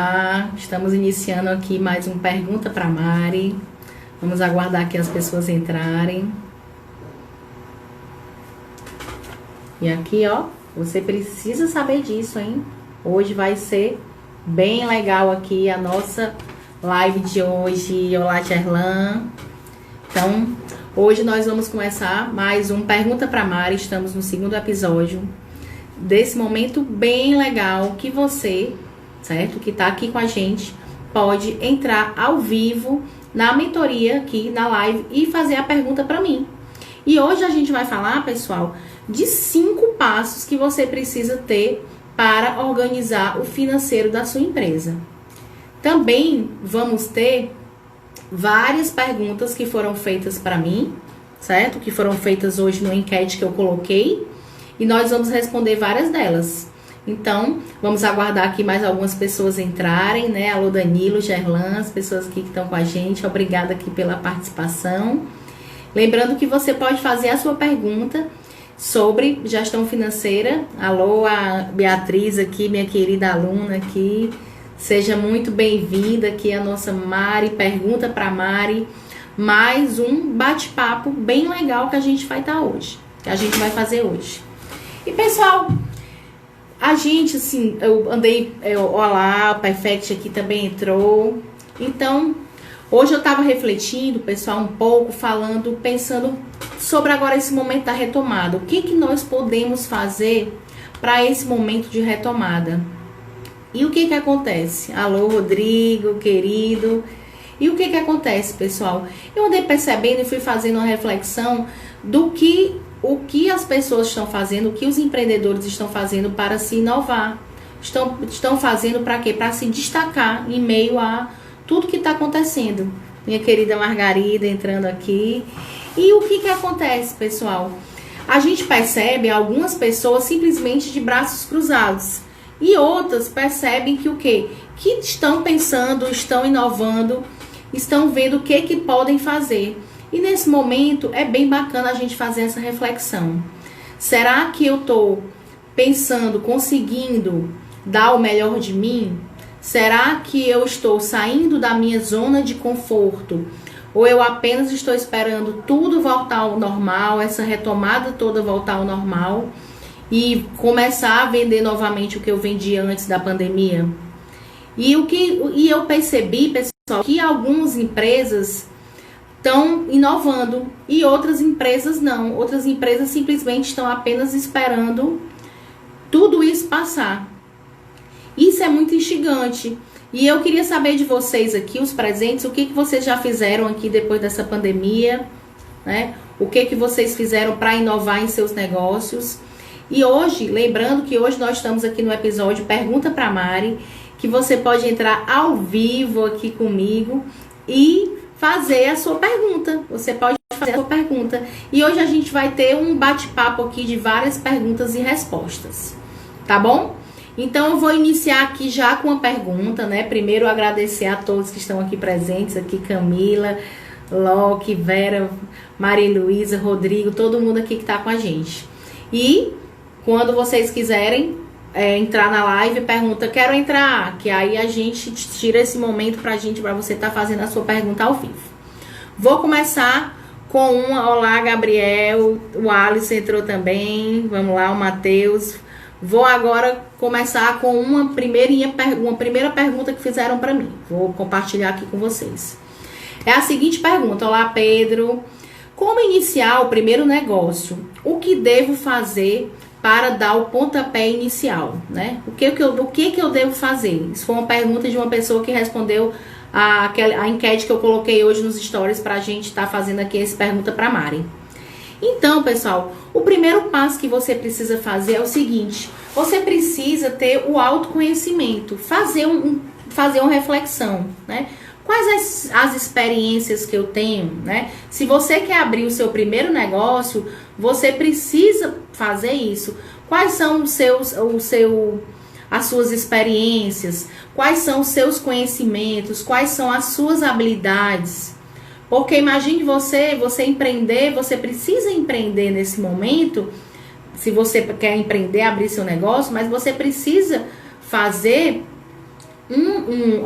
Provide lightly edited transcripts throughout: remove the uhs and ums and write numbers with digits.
Olá, estamos iniciando aqui mais um Pergunta para Mari. Vamos aguardar que as pessoas entrarem. E aqui, ó, você precisa saber disso, hein? Hoje vai ser bem legal aqui a nossa live de hoje. Olá, Gerlan. Então, hoje nós vamos começar mais um Pergunta para Mari. Estamos no segundo episódio desse momento bem legal que você, certo? Que tá aqui com a gente, pode entrar ao vivo na mentoria aqui na live e fazer a pergunta para mim. E hoje a gente vai falar, pessoal, de 5 passos que você precisa ter para organizar o financeiro da sua empresa. Também vamos ter várias perguntas que foram feitas para mim, certo? Que foram feitas hoje no enquete que eu coloquei e nós vamos responder várias delas. Então, vamos aguardar aqui mais algumas pessoas entrarem, né? Alô, Danilo, Gerlan, as pessoas aqui que estão com a gente. Obrigada aqui pela participação. Lembrando que você pode fazer a sua pergunta sobre gestão financeira. Alô, a Beatriz aqui, minha querida aluna aqui. Seja muito bem-vinda aqui a nossa Mari, Pergunta para Mari. Mais um bate-papo bem legal que a gente vai estar hoje, que a gente vai fazer hoje. E, pessoal, a gente, assim, olá, o Perfect aqui também entrou. Então, hoje eu tava refletindo, pessoal, um pouco, pensando sobre agora esse momento da retomada. O que nós podemos fazer para esse momento de retomada? E o que acontece? Alô, Rodrigo, querido. E o que acontece, pessoal? Eu andei percebendo e fui fazendo uma reflexão do que as pessoas estão fazendo, o que os empreendedores estão fazendo para se inovar. Estão fazendo para quê? Para se destacar em meio a tudo que está acontecendo. Minha querida Margarida entrando aqui. E o que acontece, pessoal? A gente percebe algumas pessoas simplesmente de braços cruzados. E outras percebem que o quê? Que estão pensando, estão inovando, estão vendo o que podem fazer. E nesse momento é bem bacana a gente fazer essa reflexão. Será que eu estou pensando, conseguindo dar o melhor de mim? Será que eu estou saindo da minha zona de conforto? Ou eu apenas estou esperando tudo voltar ao normal, essa retomada toda voltar ao normal e começar a vender novamente o que eu vendi antes da pandemia? E eu percebi, pessoal, que algumas empresas estão inovando e outras empresas não. Outras empresas simplesmente estão apenas esperando tudo isso passar. Isso é muito instigante. E eu queria saber de vocês aqui, os presentes, o que vocês já fizeram aqui depois dessa pandemia, né? O que vocês fizeram para inovar em seus negócios. E hoje, lembrando que hoje nós estamos aqui no episódio Pergunta para Mari, que você pode entrar ao vivo aqui comigo e fazer a sua pergunta. Você pode fazer a sua pergunta. E hoje a gente vai ter um bate-papo aqui de várias perguntas e respostas. Tá bom? Então eu vou iniciar aqui já com uma pergunta, né? Primeiro agradecer a todos que estão aqui presentes, aqui Camila, Loki, Vera, Maria Luísa, Rodrigo, todo mundo aqui que tá com a gente. E quando vocês quiserem entrar na live, pergunta, quero entrar, que aí a gente tira esse momento pra você estar fazendo a sua pergunta ao vivo. Vou começar com olá, Gabriel, o Alisson entrou também, vamos lá, o Matheus. Vou agora começar com uma primeira pergunta que fizeram para mim. Vou compartilhar aqui com vocês. É a seguinte pergunta, olá, Pedro. Como iniciar o primeiro negócio? O que devo fazer para dar o pontapé inicial, né? O que eu devo fazer? Isso foi uma pergunta de uma pessoa que respondeu a enquete que eu coloquei hoje nos stories pra gente estar fazendo aqui essa pergunta pra Mari. Então, pessoal, o primeiro passo que você precisa fazer é o seguinte: você precisa ter o autoconhecimento, fazer uma reflexão, né? Quais as experiências que eu tenho, né? Se você quer abrir o seu primeiro negócio, você precisa fazer isso. Quais são as suas experiências? Quais são os seus conhecimentos? Quais são as suas habilidades? Porque imagine você empreender, você precisa empreender nesse momento. Se você quer empreender, abrir seu negócio, mas você precisa fazer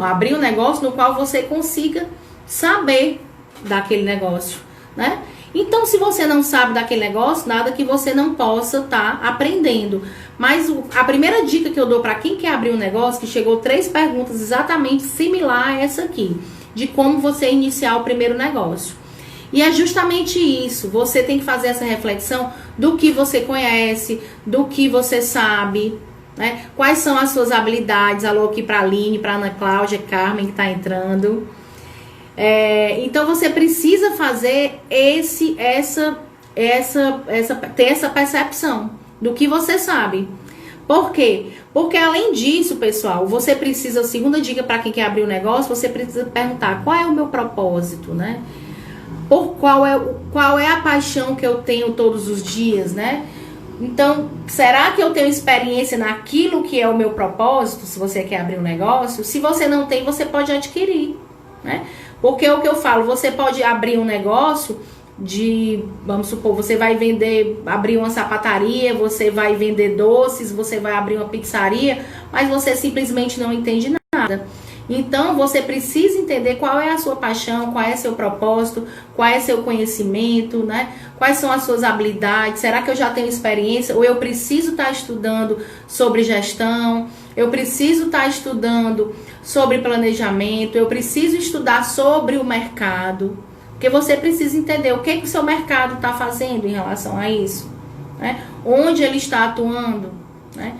abrir um negócio no qual você consiga saber daquele negócio, né? Então, se você não sabe daquele negócio, nada que você não possa estar aprendendo. Mas a primeira dica que eu dou para quem quer abrir um negócio, que chegou 3 perguntas exatamente similar a essa aqui, de como você iniciar o primeiro negócio. E é justamente isso, você tem que fazer essa reflexão do que você conhece, do que você sabe, né? Quais são as suas habilidades. Alô aqui para a Aline, para Ana Cláudia, Carmen que está entrando. Então você precisa fazer ter essa percepção do que você sabe. Por quê? Porque além disso, pessoal, você precisa, segunda dica para quem quer abrir um negócio, você precisa perguntar qual é o meu propósito, né? Qual é a paixão que eu tenho todos os dias, né? Então, será que eu tenho experiência naquilo que é o meu propósito? Se você quer abrir um negócio, se você não tem, você pode adquirir, né? Porque o que eu falo, você pode abrir um negócio vamos supor, você vai abrir uma sapataria, você vai vender doces, você vai abrir uma pizzaria, mas você simplesmente não entende nada. Então, você precisa entender qual é a sua paixão, qual é seu propósito, qual é seu conhecimento, né? Quais são as suas habilidades, será que eu já tenho experiência ou eu preciso estar estudando sobre gestão, eu preciso estar estudando sobre planejamento, eu preciso estudar sobre o mercado, porque você precisa entender o que o seu mercado está fazendo em relação a isso, né? Onde ele está atuando, né?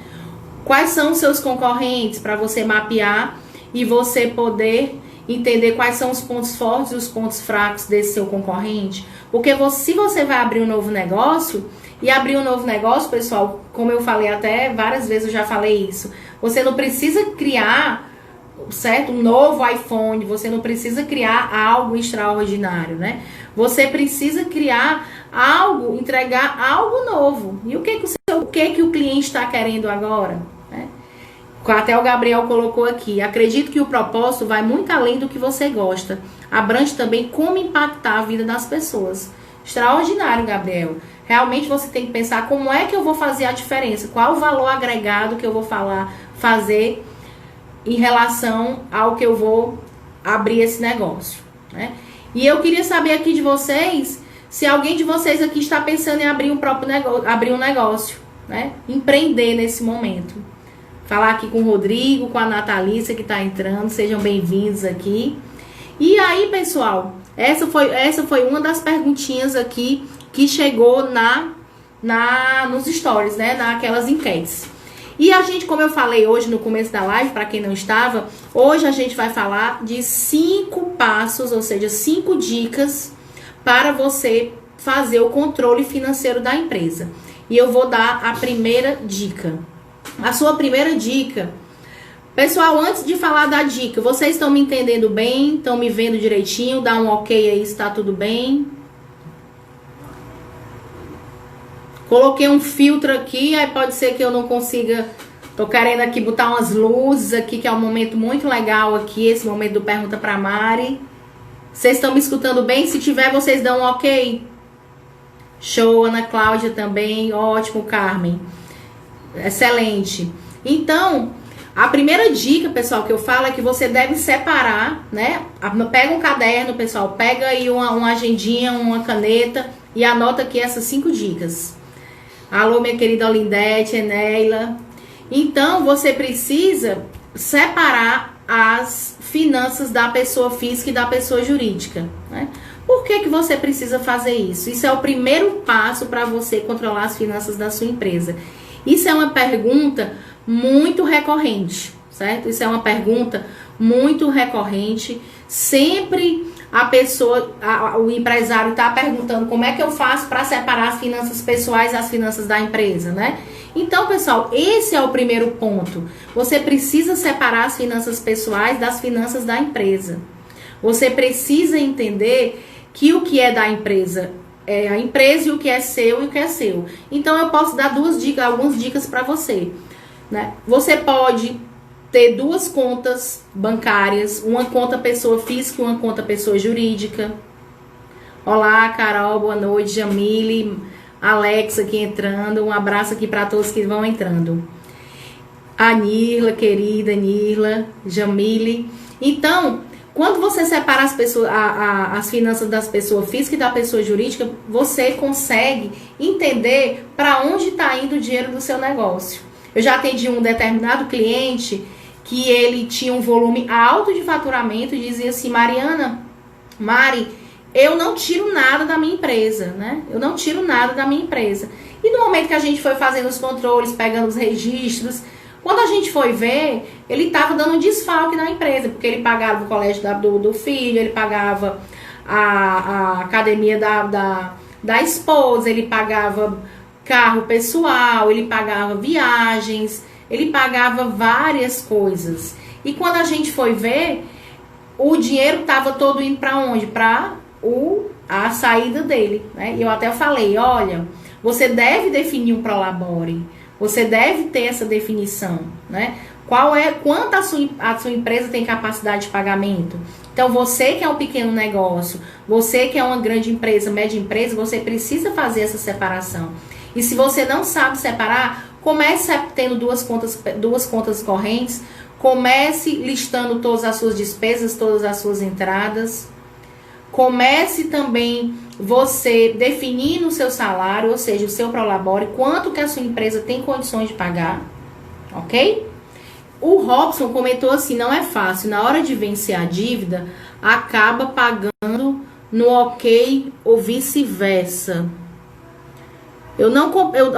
Quais são os seus concorrentes para você mapear e você poder entender quais são os pontos fortes e os pontos fracos desse seu concorrente. Porque se você vai abrir um novo negócio, e abrir um novo negócio, pessoal, como eu falei até várias vezes, eu já falei isso, você não precisa criar, certo? Um novo iPhone, você não precisa criar algo extraordinário, né? Você precisa criar algo, entregar algo novo. E o que o cliente está querendo agora, né? Até o Gabriel colocou aqui, acredito que o propósito vai muito além do que você gosta. Abrange também como impactar a vida das pessoas. Extraordinário, Gabriel. Realmente você tem que pensar como é que eu vou fazer a diferença. Qual o valor agregado que eu vou fazer em relação ao que eu vou abrir esse negócio, né? E eu queria saber aqui de vocês, se alguém de vocês aqui está pensando em abrir um negócio, né? Empreender nesse momento. Falar aqui com o Rodrigo, com a Natalícia que está entrando, sejam bem-vindos aqui. E aí, pessoal, essa foi uma das perguntinhas aqui que chegou nos stories, né? Naquelas enquetes. E a gente, como eu falei hoje no começo da live, para quem não estava, hoje a gente vai falar de 5 passos, ou seja, 5 dicas para você fazer o controle financeiro da empresa. E eu vou dar a primeira dica. A sua primeira dica, pessoal, antes de falar da dica, vocês estão me entendendo bem? Estão me vendo direitinho? Dá um ok aí se está tudo bem. Coloquei um filtro aqui, aí pode ser que eu não consiga. Tô querendo aqui botar umas luzes aqui, que é um momento muito legal aqui, esse momento do Pergunta pra Mari. Vocês estão me escutando bem? Se tiver, vocês dão um ok. Show, Ana Cláudia também, ótimo, Carmen. Excelente. Então, a primeira dica, pessoal, que eu falo é que você deve separar, né? Pega um caderno, pessoal, pega aí uma agendinha, uma caneta e anota aqui essas 5 dicas. Alô, minha querida Olindete, Eneila. Então, você precisa separar as finanças da pessoa física e da pessoa jurídica, né? Por que você precisa fazer isso? Isso é o primeiro passo para você controlar as finanças da sua empresa. Isso é uma pergunta muito recorrente, certo? Isso é uma pergunta muito recorrente. Sempre o empresário está perguntando como é que eu faço para separar as finanças pessoais das finanças da empresa, né? Então, pessoal, esse é o primeiro ponto. Você precisa separar as finanças pessoais das finanças da empresa. Você precisa entender que o que é da empresa é a empresa e o que é seu e o que é seu. Então, eu posso dar algumas dicas para você, né? Você pode ter 2 contas bancárias, uma conta pessoa física e uma conta pessoa jurídica. Olá, Carol, boa noite, Jamile, Alex aqui entrando, um abraço aqui para todos que vão entrando. A Nirla, querida Nirla, Jamile. Então, quando você separa as pessoas, as finanças das pessoas físicas e da pessoa jurídica, você consegue entender para onde está indo o dinheiro do seu negócio. Eu já atendi um determinado cliente que ele tinha um volume alto de faturamento e dizia assim: Mari, eu não tiro nada da minha empresa, né? Eu não tiro nada da minha empresa. E no momento que a gente foi fazendo os controles, pegando os registros, quando a gente foi ver, ele estava dando um desfalque na empresa, porque ele pagava o colégio do filho, ele pagava a academia da esposa, ele pagava carro pessoal, ele pagava viagens, ele pagava várias coisas. E quando a gente foi ver, o dinheiro estava todo indo para onde? Para a saída dele, né? E eu até falei: olha, você deve definir um prolabore, você deve ter essa definição, né? Quanto a sua empresa tem capacidade de pagamento? Então, você que é um pequeno negócio, você que é uma grande empresa, média empresa, você precisa fazer essa separação. E se você não sabe separar, comece tendo duas contas correntes, comece listando todas as suas despesas, todas as suas entradas. Comece também você definindo o seu salário, ou seja, o seu prolabore, quanto que a sua empresa tem condições de pagar, ok? O Robson comentou assim: não é fácil, na hora de vencer a dívida, acaba pagando no ok ou vice-versa.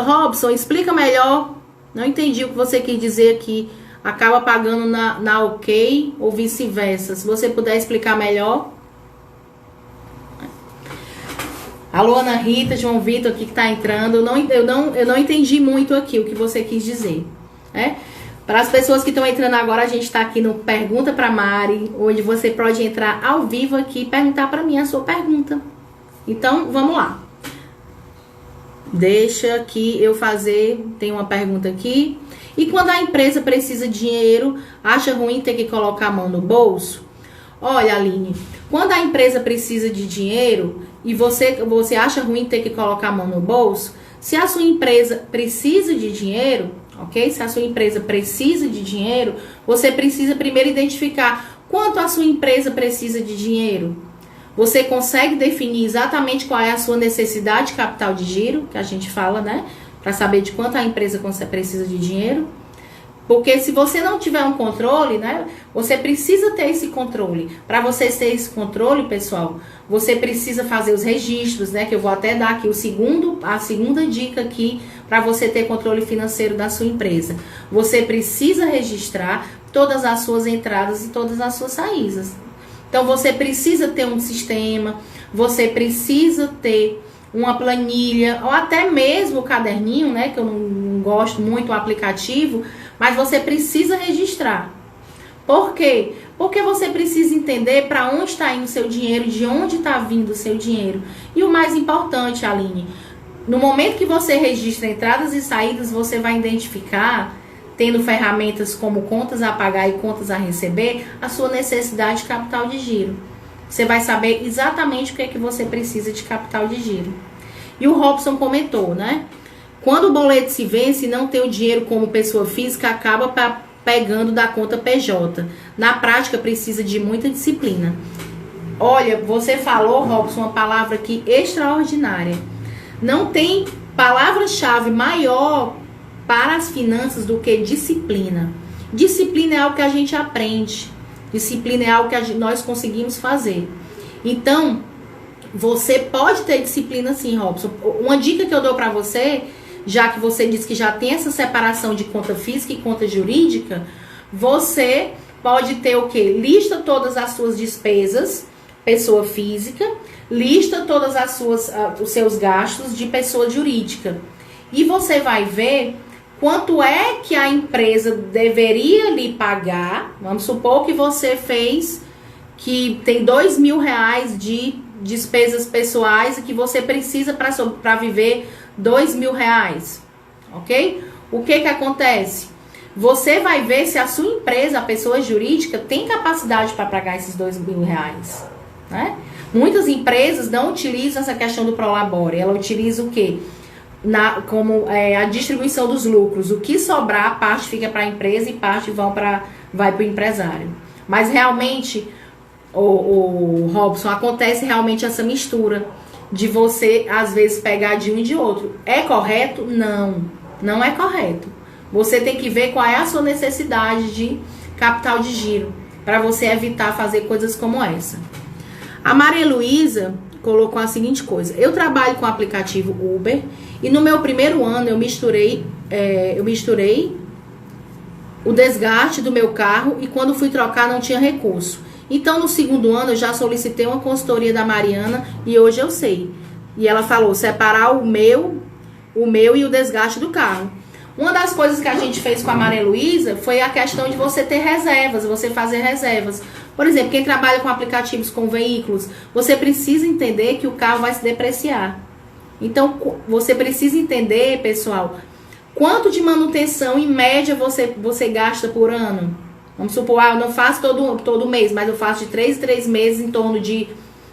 Robson, explica melhor, não entendi o que você quis dizer aqui. Acaba pagando na ok ou vice-versa. Se você puder explicar melhor. Alô, Ana Rita, João Vitor aqui que tá entrando. Eu não entendi muito aqui o que você quis dizer, né? Para as pessoas que estão entrando agora, a gente está aqui no Pergunta para Mari, onde você pode entrar ao vivo aqui e perguntar para mim a sua pergunta. Então, vamos lá. Deixa que eu tem uma pergunta aqui. E quando a empresa precisa de dinheiro, acha ruim ter que colocar a mão no bolso? Olha, Aline, quando a empresa precisa de dinheiro e você acha ruim ter que colocar a mão no bolso, se a sua empresa precisa de dinheiro, ok? Se a sua empresa precisa de dinheiro, você precisa primeiro identificar quanto a sua empresa precisa de dinheiro. Você consegue definir exatamente qual é a sua necessidade de capital de giro, que a gente fala, né? Para saber de quanto a empresa precisa de dinheiro. Porque se você não tiver um controle, né? Você precisa ter esse controle. Para você ter esse controle, pessoal, você precisa fazer os registros, né? Que eu vou até dar aqui a segunda dica aqui para você ter controle financeiro da sua empresa. Você precisa registrar todas as suas entradas e todas as suas saídas. Então, você precisa ter um sistema, você precisa ter uma planilha, ou até mesmo o caderninho, né? Que eu não gosto muito do aplicativo, mas você precisa registrar. Por quê? Porque você precisa entender para onde está indo o seu dinheiro, de onde está vindo o seu dinheiro. E o mais importante, Aline, no momento que você registra entradas e saídas, você vai identificar, tendo ferramentas como contas a pagar e contas a receber, a sua necessidade de capital de giro. Você vai saber exatamente o que é que você precisa de capital de giro. E o Robson comentou, né? Quando o boleto se vence e não tem o dinheiro como pessoa física, acaba pegando da conta PJ. Na prática, precisa de muita disciplina. Olha, você falou, Robson, uma palavra aqui extraordinária. Não tem palavra-chave maior para as finanças do que disciplina. Disciplina é algo que a gente aprende. Disciplina é algo que nós conseguimos fazer. Então, você pode ter disciplina sim, Robson. Uma dica que eu dou para você, já que você disse que já tem essa separação de conta física e conta jurídica, você pode ter o quê? Lista todas as suas despesas, pessoa física, lista todas os seus gastos de pessoa jurídica. E você vai ver quanto é que a empresa deveria lhe pagar. Vamos supor que você que tem R$2.000 de despesas pessoais e que você precisa para viver R$2.000, ok? O que acontece? Você vai ver se a sua empresa, a pessoa jurídica, tem capacidade para pagar esses R$2.000, né? Muitas empresas não utilizam essa questão do prolabore. Ela utiliza o quê? como a distribuição dos lucros. O que sobrar, parte fica para a empresa e parte vai para o empresário. Mas realmente, o Robson, acontece realmente essa mistura de você, às vezes, pegar de um e de outro. É correto? Não, não é correto. Você tem que ver qual é a sua necessidade de capital de giro, para você evitar fazer coisas como essa. A Maria Luísa colocou a seguinte coisa: eu trabalho com o aplicativo Uber e no meu primeiro ano eu misturei o desgaste do meu carro e quando fui trocar não tinha recurso. Então no segundo ano eu já solicitei uma consultoria da Mariana e hoje eu sei. E ela falou separar o meu e o desgaste do carro. Uma das coisas que a gente fez com a Maria Luísa foi a questão de você ter reservas, você fazer reservas. Por exemplo, quem trabalha com aplicativos com veículos, você precisa entender que o carro vai se depreciar. Então, você precisa entender, pessoal, quanto de manutenção em média você gasta por ano. Vamos supor, eu não faço todo mês, mas eu faço de 3 em 3 meses em torno de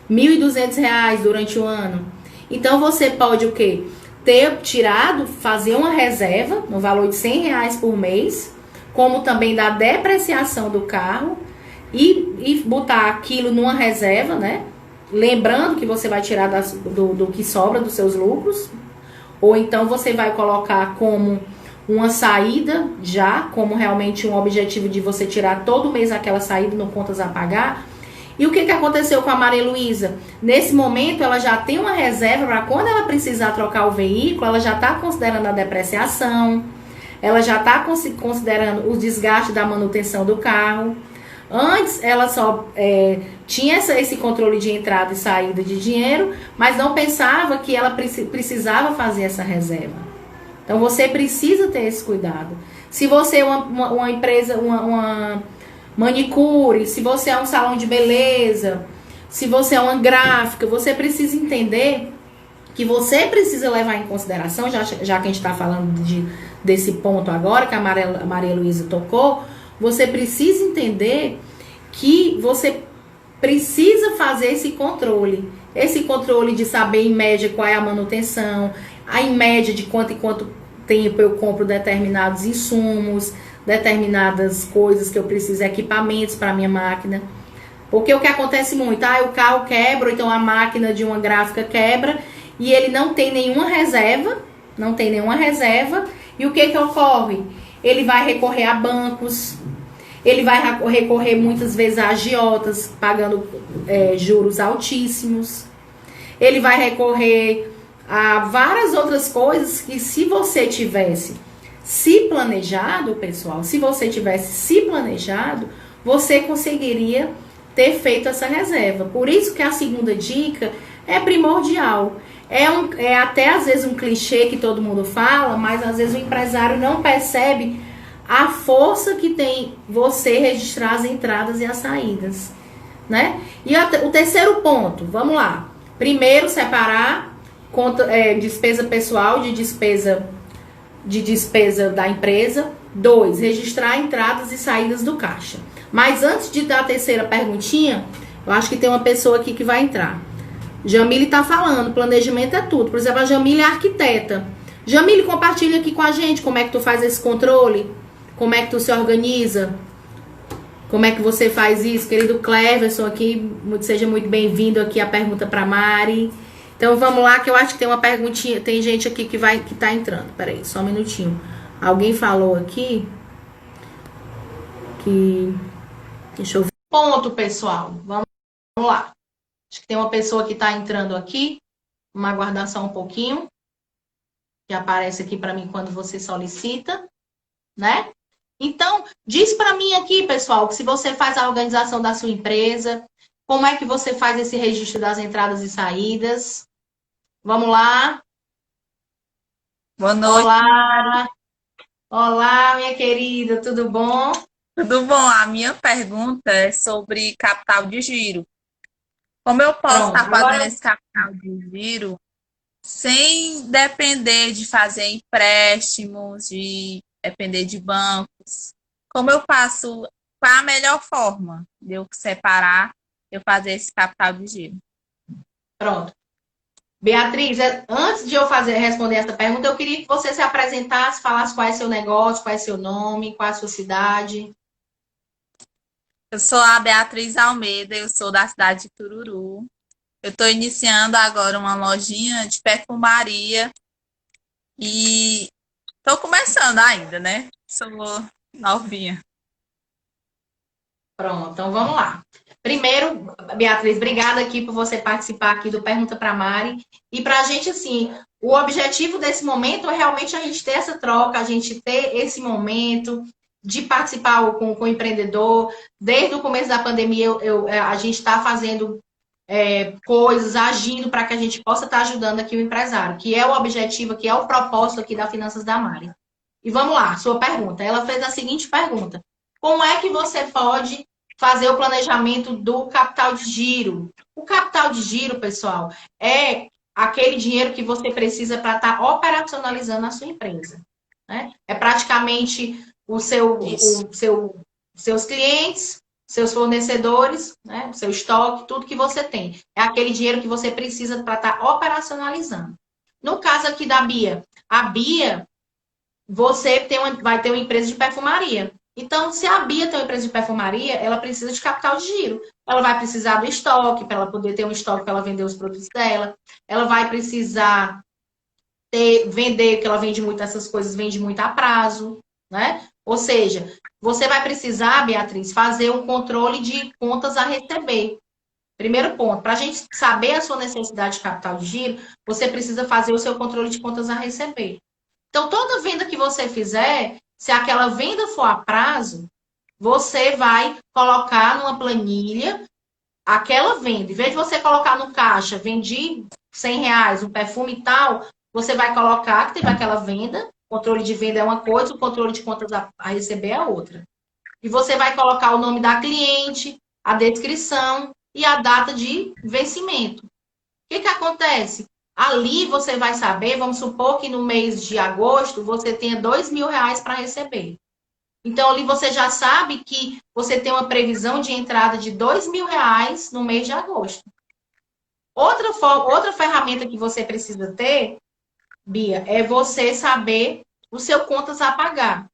R$ 1.200 durante o ano. Então, você pode o quê? Ter tirado, fazer uma reserva no valor de R$ 100 por mês, como também da depreciação do carro, e botar aquilo numa reserva, né? Lembrando que você vai tirar do que sobra dos seus lucros, ou então você vai colocar como uma saída já, como realmente um objetivo de você tirar todo mês aquela saída no contas a pagar. E o que aconteceu com a Maria Luísa? Nesse momento, ela já tem uma reserva para quando ela precisar trocar o veículo, ela já está considerando a depreciação, ela já está considerando o desgaste da manutenção do carro. Antes, ela só tinha esse controle de entrada e saída de dinheiro, mas não pensava que ela precisava fazer essa reserva. Então, você precisa ter esse cuidado. Se você é uma empresa, uma manicure, se você é um salão de beleza, se você é uma gráfica, você precisa entender que você precisa levar em consideração, já que a gente está falando desse ponto agora, que a Maria Luísa tocou, você precisa entender que você precisa fazer esse controle de saber em média qual é a manutenção, em média de quanto em quanto tempo eu compro determinados insumos, determinadas coisas que eu preciso, equipamentos para minha máquina. Porque o que acontece muito, o carro quebra, ou então a máquina de uma gráfica quebra e ele não tem nenhuma reserva, e o que ocorre? Ele vai recorrer a bancos, ele vai recorrer muitas vezes a agiotas, pagando juros altíssimos, ele vai recorrer a várias outras coisas que se você tivesse se planejado, pessoal, você conseguiria ter feito essa reserva. Por isso que a segunda dica é primordial. É até às vezes um clichê que todo mundo fala, mas às vezes o empresário não percebe a força que tem você registrar as entradas e as saídas, né? E o terceiro ponto, vamos lá. Primeiro, separar despesa pessoal de despesa da empresa. 2, registrar entradas e saídas do caixa. Mas antes de dar a terceira perguntinha, eu acho que tem uma pessoa aqui que vai entrar. Jamile tá falando, planejamento é tudo. Por exemplo, a Jamile é arquiteta. Jamile, compartilha aqui com a gente como é que tu faz esse controle, como é que tu se organiza, como é que você faz isso. Querido Cleverson aqui, seja muito bem-vindo aqui a pergunta para Mari. Então vamos lá, que eu acho que tem uma perguntinha, tem gente aqui que tá entrando. Peraí, só um minutinho. Alguém falou aqui que... Deixa eu ver. Ponto, pessoal. Vamos lá. Acho que tem uma pessoa que tá entrando aqui. Vamos aguardar só um pouquinho. Que aparece aqui para mim quando você solicita, né? Então, diz para mim aqui, pessoal, que se você faz a organização da sua empresa, como é que você faz esse registro das entradas e saídas? Vamos lá. Boa noite. Olá. Olá, minha querida, tudo bom? Tudo bom? A minha pergunta é sobre capital de giro. Como eu posso Pronto. estar fazendo Agora, esse capital de giro sem depender de fazer empréstimos, de depender de bancos? Como eu faço? Qual é a melhor forma de eu separar, eu fazer esse capital de giro? pronto. Beatriz, antes de eu responder essa pergunta, eu queria que você se apresentasse, falasse qual é seu negócio, qual é seu nome, qual é a sua cidade. Eu sou a Beatriz Almeida, eu sou da cidade de Tururu. Eu estou iniciando agora uma lojinha de perfumaria e estou começando ainda, né? Sou novinha. Pronto, então vamos lá. Primeiro, Beatriz, obrigada aqui por você participar aqui do Pergunta para Mari. E para a gente, assim, o objetivo desse momento é realmente a gente ter essa troca, a gente ter esse momento de participar com o empreendedor. Desde o começo da pandemia, a gente está fazendo coisas, agindo para que a gente possa estar ajudando aqui o empresário, que é o objetivo, que é o propósito aqui da Finanças da Mari. E vamos lá, sua pergunta. Ela fez a seguinte pergunta: como é que você pode fazer o planejamento do capital de giro? O capital de giro, pessoal, é aquele dinheiro que você precisa para estar operacionalizando a sua empresa. Né? É praticamente Isso. seus clientes, seus fornecedores, né? O seu estoque, tudo que você tem. É aquele dinheiro que você precisa para estar operacionalizando. No caso aqui da Bia, a Bia, vai ter uma empresa de perfumaria. Então, se a Bia tem uma empresa de perfumaria, ela precisa de capital de giro. Ela vai precisar do estoque, para ela poder ter um estoque para ela vender os produtos dela. Ela vai precisar vender, que ela vende muito essas coisas, vende muito a prazo, né? Ou seja, você vai precisar, Beatriz, fazer um controle de contas a receber. Primeiro ponto, para a gente saber a sua necessidade de capital de giro, você precisa fazer o seu controle de contas a receber. Então, toda venda que você fizer, se aquela venda for a prazo, você vai colocar numa planilha aquela venda. Em vez de você colocar no caixa, vendi R$ 100, um perfume e tal, você vai colocar que teve aquela venda. O controle de venda é uma coisa, o controle de contas a receber é outra. E você vai colocar o nome da cliente, a descrição e a data de vencimento. O que acontece? Ali você vai saber, vamos supor que no mês de agosto você tenha R$ 2.000 para receber. Então, ali você já sabe que você tem uma previsão de entrada de R$ 2.000 no mês de agosto. Outra ferramenta que você precisa ter, Bia, é você saber o seu contas a pagar.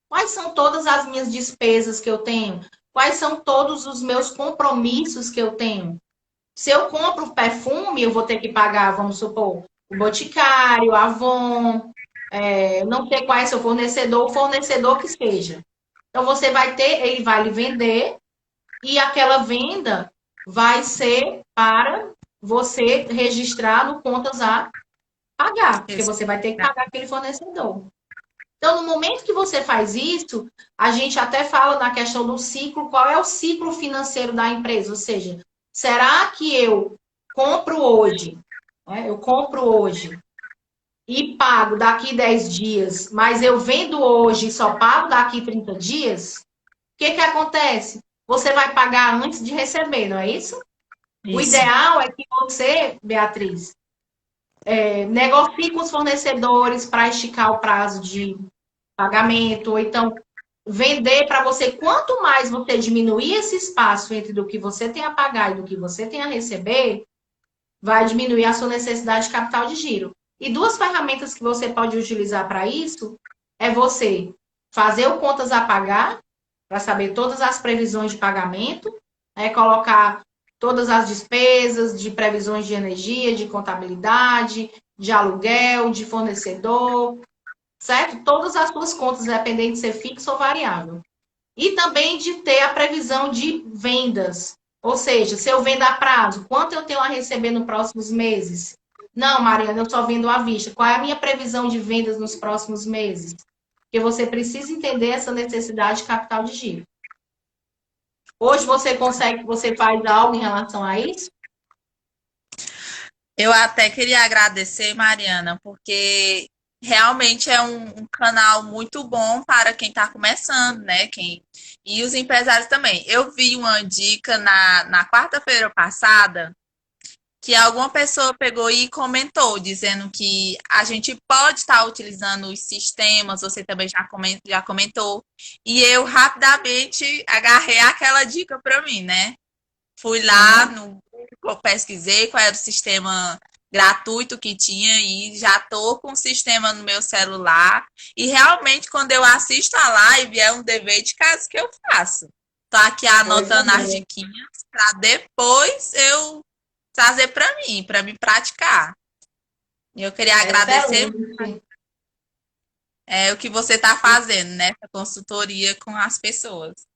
Quais são todas as minhas despesas que eu tenho? Quais são todos os meus compromissos que eu tenho? Se eu compro perfume, eu vou ter que pagar, vamos supor, o Boticário, a Avon, não sei qual é seu fornecedor, o fornecedor que seja. Então, você vai ter, ele vai lhe vender e aquela venda vai ser para você registrar no contas a pagar, porque Isso. você vai ter que pagar aquele fornecedor. Então, no momento que você faz isso, a gente até fala na questão do ciclo, qual é o ciclo financeiro da empresa? Ou seja, será que eu compro hoje, né? Eu compro hoje e pago daqui 10 dias, mas eu vendo hoje e só pago daqui 30 dias? O que acontece? Você vai pagar antes de receber, não é isso? O Isso. ideal é que você, Beatriz, negocie com os fornecedores para esticar o prazo de pagamento, ou então vender para você. Quanto mais você diminuir esse espaço entre do que você tem a pagar e do que você tem a receber, vai diminuir a sua necessidade de capital de giro. E duas ferramentas que você pode utilizar para isso é você fazer o contas a pagar, para saber todas as previsões de pagamento, colocar todas as despesas de previsões de energia, de contabilidade, de aluguel, de fornecedor, certo? Todas as suas contas, independente de ser fixo ou variável. E também de ter a previsão de vendas. Ou seja, se eu vendo a prazo, quanto eu tenho a receber nos próximos meses? Não, Mariana, eu só vendo à vista. Qual é a minha previsão de vendas nos próximos meses? Porque você precisa entender essa necessidade de capital de giro. Hoje você faz algo em relação a isso? Eu até queria agradecer, Mariana, porque realmente é um canal muito bom para quem está começando, né? E os empresários também. Eu vi uma dica na quarta-feira passada que alguma pessoa pegou e comentou, dizendo que a gente pode estar utilizando os sistemas, você também já comentou, e eu rapidamente agarrei aquela dica para mim, né? Fui lá no Google, pesquisei qual era o sistema gratuito que tinha e já tô com o sistema no meu celular. E realmente, quando eu assisto a live, é um dever de casa que eu faço. Tô aqui Coisa anotando as boa. diquinhas para depois eu trazer para mim praticar. E eu queria agradecer Excelente. o que você está fazendo, né? Essa consultoria com as pessoas.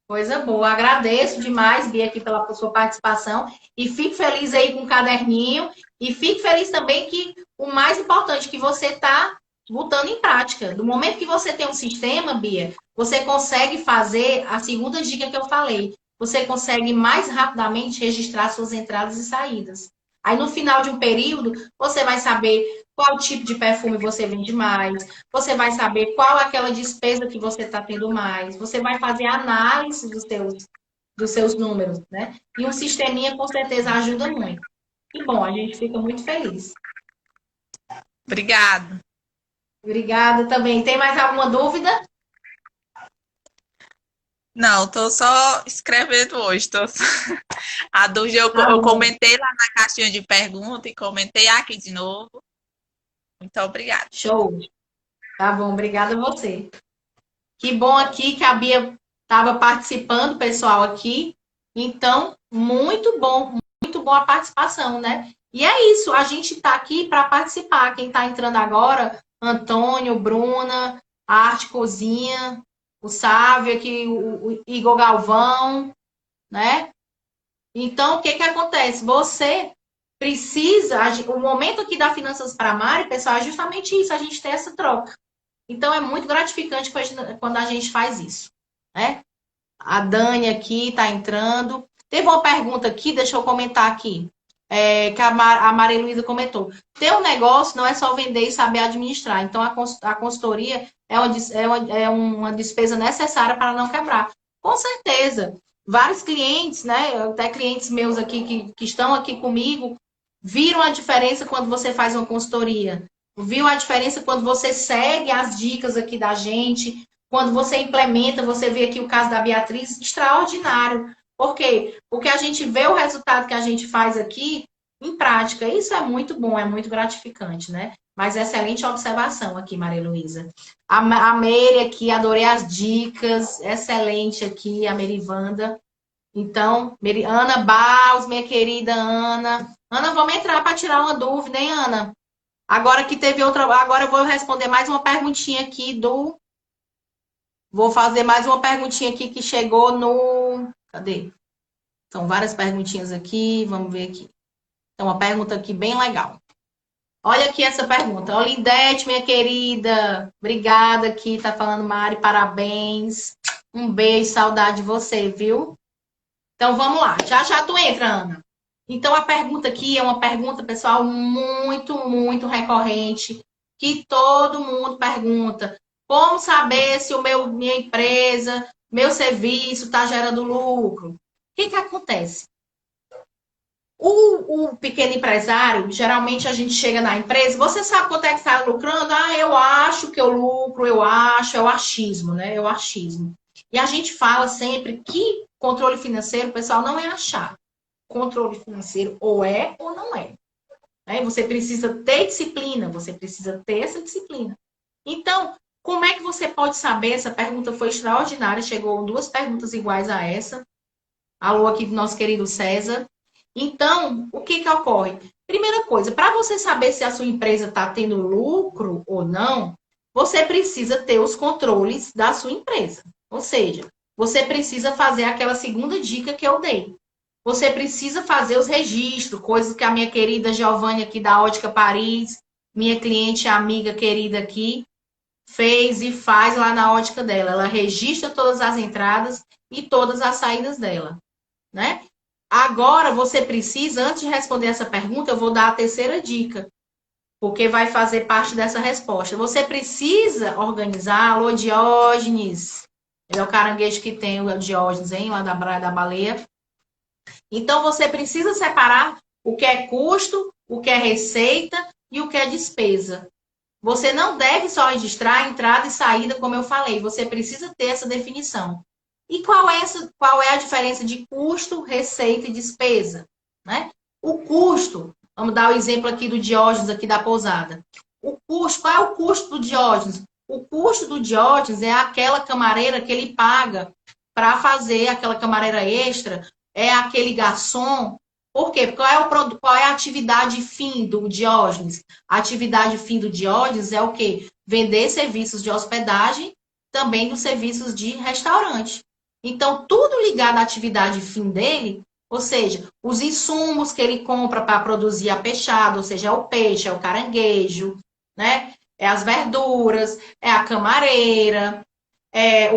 Coisa boa. Agradeço demais, Bia, aqui pela sua participação. E fico feliz aí com o caderninho. E fico feliz também que o mais importante que você está botando em prática. Do momento que você tem um sistema, Bia, você consegue fazer a segunda dica que eu falei. Você consegue mais rapidamente registrar suas entradas e saídas. Aí no final de um período, você vai saber qual tipo de perfume você vende mais, você vai saber qual é aquela despesa que você está tendo mais, você vai fazer análise dos seus números, né? E um sisteminha com certeza ajuda muito. E bom, a gente fica muito feliz. Obrigada. Obrigada também. Tem mais alguma dúvida? Não, tô só escrevendo hoje. A dúvida Tá eu bom, comentei lá na caixinha de perguntas e comentei aqui de novo. Muito obrigada. show. Tá bom, obrigada a você. Que bom aqui que a Bia estava participando, pessoal, aqui. Então, muito bom a participação, né? E é isso, a gente está aqui para participar. Quem está entrando agora, Antônio, Bruna, a Arte Cozinha, o Sávio aqui, o Igor Galvão, né? Então, o que que acontece? Você precisa, o momento aqui da Finanças para a Mari, pessoal, é justamente isso, a gente tem essa troca. Então, é muito gratificante quando a gente faz isso, né? A Dani aqui está entrando. Teve uma pergunta aqui, deixa eu comentar aqui, que a Maria Luísa comentou. Ter um negócio não é só vender e saber administrar. Então, a consultoria é uma despesa necessária para não quebrar. Com certeza. Vários clientes, né? Até clientes meus aqui que estão aqui comigo, viram a diferença quando você faz uma consultoria. Viu a diferença quando você segue as dicas aqui da gente, quando você implementa, você vê aqui o caso da Beatriz, extraordinário. Por quê? Porque a gente vê o resultado que a gente faz aqui em prática. Isso é muito bom, é muito gratificante, né? Mas excelente observação aqui, Maria Luísa. A Meire aqui, adorei as dicas, excelente aqui, a Merivanda. Então, Ana Baus, minha querida Ana. Ana, vamos entrar para tirar uma dúvida, hein, Ana? Agora que teve outra. Agora eu vou responder mais uma perguntinha aqui do. Vou fazer mais uma perguntinha aqui que chegou no. Cadê? São várias perguntinhas aqui. Vamos ver aqui. Então, uma pergunta aqui bem legal. Olha aqui essa pergunta. Olindete, minha querida. Obrigada aqui. Tá falando, Mari. Parabéns. Um beijo, saudade de você, viu? Então, vamos lá. Já já tu entra, Ana. Então, a pergunta aqui é uma pergunta, pessoal, muito recorrente, que todo mundo pergunta. Como saber se minha empresa, meu serviço está gerando lucro? O que acontece? O pequeno empresário, geralmente a gente chega na empresa, você sabe quanto é que está lucrando? Ah, eu acho que eu lucro, eu acho, é o achismo, né? É o achismo. E a gente fala sempre que controle financeiro, pessoal, não é achar. Controle financeiro ou é ou não é. Né? Você precisa ter disciplina, você precisa ter essa disciplina. Então, como é que você pode saber? Essa pergunta foi extraordinária, chegou duas perguntas iguais a essa. Alô aqui do nosso querido César. Então, o que ocorre? Primeira coisa, para você saber se a sua empresa está tendo lucro ou não, você precisa ter os controles da sua empresa. Ou seja, você precisa fazer aquela segunda dica que eu dei. Você precisa fazer os registros, coisas que a minha querida Giovanni aqui da Ótica Paris, minha cliente amiga querida aqui, fez e faz lá na ótica dela. Ela registra todas as entradas e todas as saídas dela, né? Agora você precisa, antes de responder essa pergunta, eu vou dar a terceira dica, porque vai fazer parte dessa resposta. Você precisa organizar, alô Diógenes, ele é o caranguejo que tem o Diógenes, hein, lá da Praia da Baleia. Então você precisa separar o que é custo, o que é receita e o que é despesa. Você não deve só registrar a entrada e saída, como eu falei, você precisa ter essa definição. E qual é a diferença de custo, receita e despesa? Né? O custo, Vamos dar o exemplo aqui do Diógenes, aqui da pousada. O custo, qual é o custo do Diógenes? O custo do Diógenes é aquela camareira que ele paga para fazer aquela camareira extra, é aquele garçom. Por quê? Qual é a atividade fim do Diógenes? A atividade fim do Diógenes é o quê? Vender serviços de hospedagem, também dos serviços de restaurante. Então, tudo ligado à atividade fim dele, ou seja, os insumos que ele compra para produzir a peixada, ou seja, é o peixe, é o caranguejo, né? É as verduras, é a camareira, é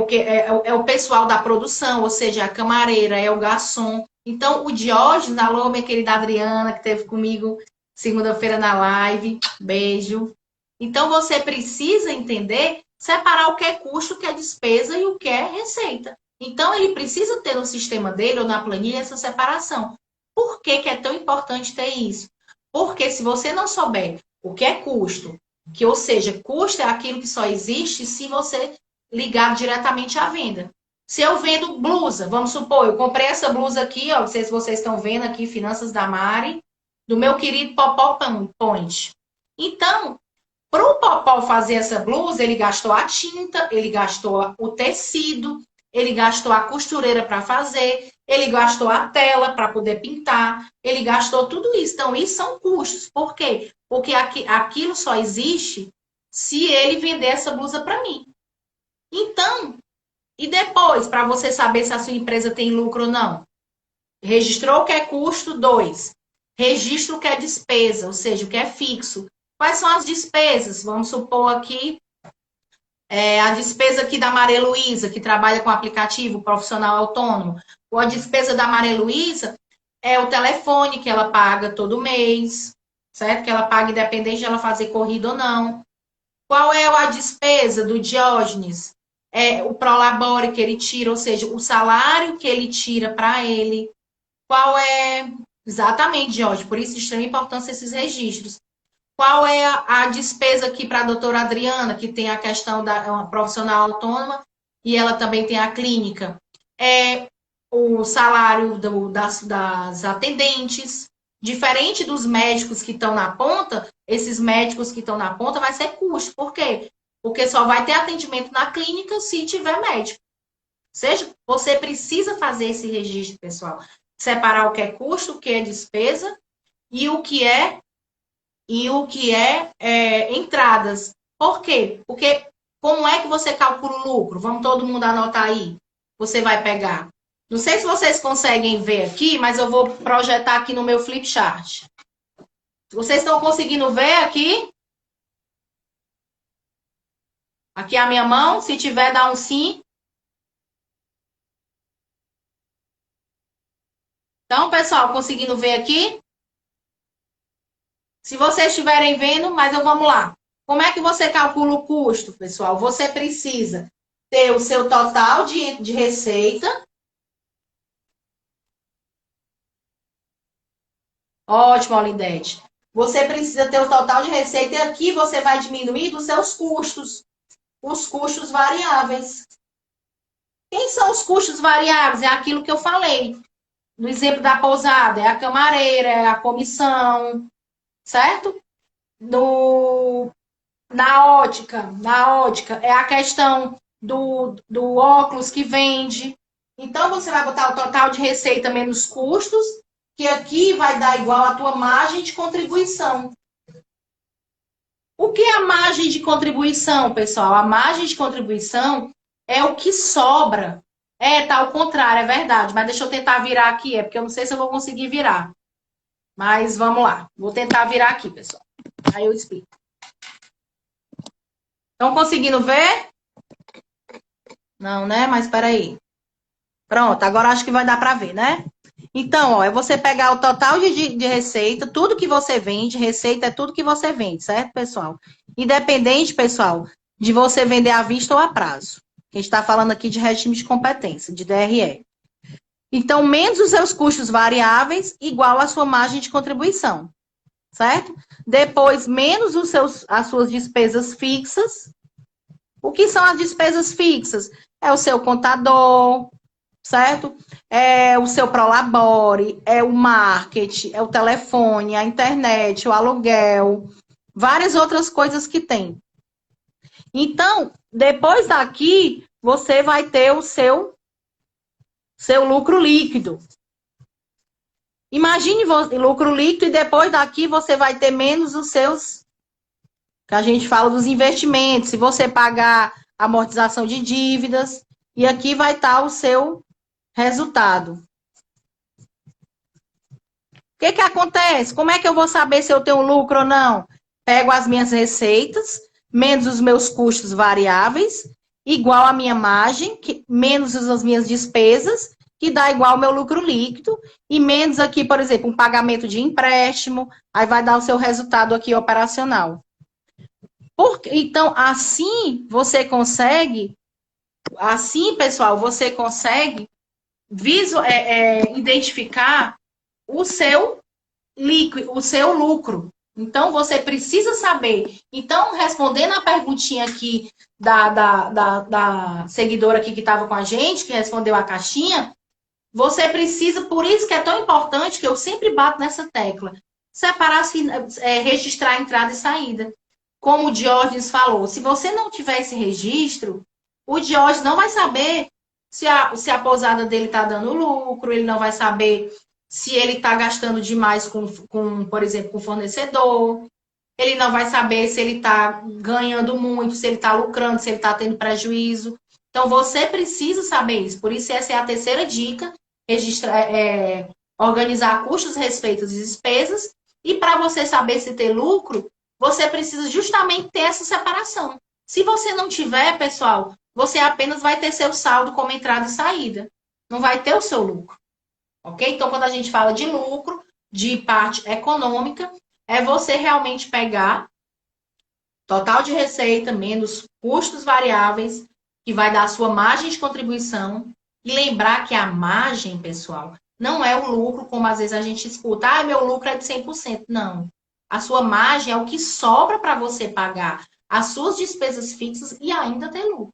o pessoal da produção, ou seja, a camareira, é o garçom. Então, o Diógenes, alô, minha querida Adriana, que esteve comigo segunda-feira na live, beijo. Então, você precisa entender, separar o que é custo, o que é despesa e o que é receita. Então, ele precisa ter no sistema dele ou na planilha essa separação. Por que é tão importante ter isso? Porque se você não souber o que é custo, que, ou seja, custo é aquilo que só existe se você ligar diretamente à venda. Se eu vendo blusa, vamos supor, eu comprei essa blusa aqui, ó, não sei se vocês estão vendo aqui, Finanças da Mari, do meu querido Popó Point. Então, para o Popó fazer essa blusa, ele gastou a tinta, ele gastou o tecido, ele gastou a costureira para fazer, ele gastou a tela para poder pintar, ele gastou tudo isso. Então, isso são custos. Por quê? Porque aquilo só existe se ele vender essa blusa para mim. Então, e depois, para você saber se a sua empresa tem lucro ou não? Registrou o que é custo, 2. Registro o que é despesa, ou seja, o que é fixo. Quais são as despesas? Vamos supor aqui, a despesa aqui da Maria Luísa, que trabalha com aplicativo profissional autônomo. Ou a despesa da Maria Luísa é o telefone que ela paga todo mês, certo? Que ela paga independente de ela fazer corrida ou não. Qual é a despesa do Diógenes? É o prolabore que ele tira, ou seja, o salário que ele tira para ele. Qual é... Exatamente, Diógenes, por isso de extrema importância esses registros. Qual é a despesa aqui para a doutora Adriana, que tem a questão da uma profissional autônoma, e ela também tem a clínica? É o salário das atendentes. Diferente dos médicos que estão na ponta, esses médicos que estão na ponta vai ser custo. Por quê? Porque só vai ter atendimento na clínica se tiver médico. Ou seja, você precisa fazer esse registro, pessoal. Separar o que é custo, o que é despesa e o que é entradas. Por quê? Porque como é que você calcula o lucro? Vamos todo mundo anotar aí. Você vai pegar. Não sei se vocês conseguem ver aqui, mas eu vou projetar aqui no meu flip chart. Vocês estão conseguindo ver aqui? Aqui a minha mão, se tiver, dá um sim. Então, pessoal, conseguindo ver aqui? Se vocês estiverem vendo, mas vamos lá. Como é que você calcula o custo, pessoal? Você precisa ter o seu total de receita. Ótimo, Olindete. Você precisa ter o total de receita e aqui você vai diminuir dos seus custos. Os custos variáveis. Quem são os custos variáveis? É aquilo que eu falei. No exemplo da pousada, é a camareira, é a comissão, certo? Na ótica, é a questão do óculos que vende. Então, você vai botar o total de receita menos custos, que aqui vai dar igual a tua margem de contribuição. O que é a margem de contribuição, pessoal? A margem de contribuição é o que sobra. Tá ao contrário, é verdade. Mas deixa eu tentar virar aqui, porque eu não sei se eu vou conseguir virar. Mas vamos lá. Vou tentar virar aqui, pessoal. Aí eu explico. Estão conseguindo ver? Não, né? Mas espera aí. Pronto, agora acho que vai dar para ver, né? Então, ó, é você pegar o total de receita, tudo que você vende, receita é tudo que você vende, certo, pessoal? Independente, pessoal, de você vender à vista ou a prazo. A gente está falando aqui de regime de competência, de DRE. Então, menos os seus custos variáveis, igual a sua margem de contribuição, certo? Depois, menos as suas despesas fixas. O que são as despesas fixas? É o seu contador, certo? É o seu Prolabore, é o marketing, é o telefone, a internet, o aluguel, várias outras coisas que tem. Então, depois daqui, você vai ter o seu lucro líquido. Imagine lucro líquido e depois daqui você vai ter menos os seus, que a gente fala dos investimentos. Se você pagar amortização de dívidas, e aqui vai estar o seu resultado. O que que acontece? Como é que eu vou saber se eu tenho lucro ou não? Pego as minhas receitas, menos os meus custos variáveis, igual a minha margem, menos as minhas despesas, que dá igual ao meu lucro líquido, e menos aqui, por exemplo, um pagamento de empréstimo, aí vai dar o seu resultado aqui operacional. Então, assim você consegue, assim, pessoal, você consegue identificar o seu líquido, o seu lucro. Então, você precisa saber. Então, respondendo a perguntinha aqui da seguidora aqui que estava com a gente, que respondeu a caixinha, você precisa, por isso que é tão importante, que eu sempre bato nessa tecla, separar, registrar entrada e saída. Como o Diógenes falou, se você não tiver esse registro, o Diógenes não vai saber se a pousada dele está dando lucro, ele não vai saber se ele está gastando demais por exemplo, com fornecedor, ele não vai saber se ele está ganhando muito, se ele está lucrando, se ele está tendo prejuízo. Então, você precisa saber isso. Por isso, essa é a terceira dica, organizar custos, receitas e despesas. E para você saber se ter lucro, você precisa justamente ter essa separação. Se você não tiver, pessoal, você apenas vai ter seu saldo como entrada e saída. Não vai ter o seu lucro. Ok? Então, quando a gente fala de lucro, de parte econômica, é você realmente pegar total de receita menos custos variáveis, que vai dar a sua margem de contribuição. E lembrar que a margem, pessoal, não é o lucro, como às vezes a gente escuta, ah, meu lucro é de 100%. Não. A sua margem é o que sobra para você pagar as suas despesas fixas e ainda ter lucro.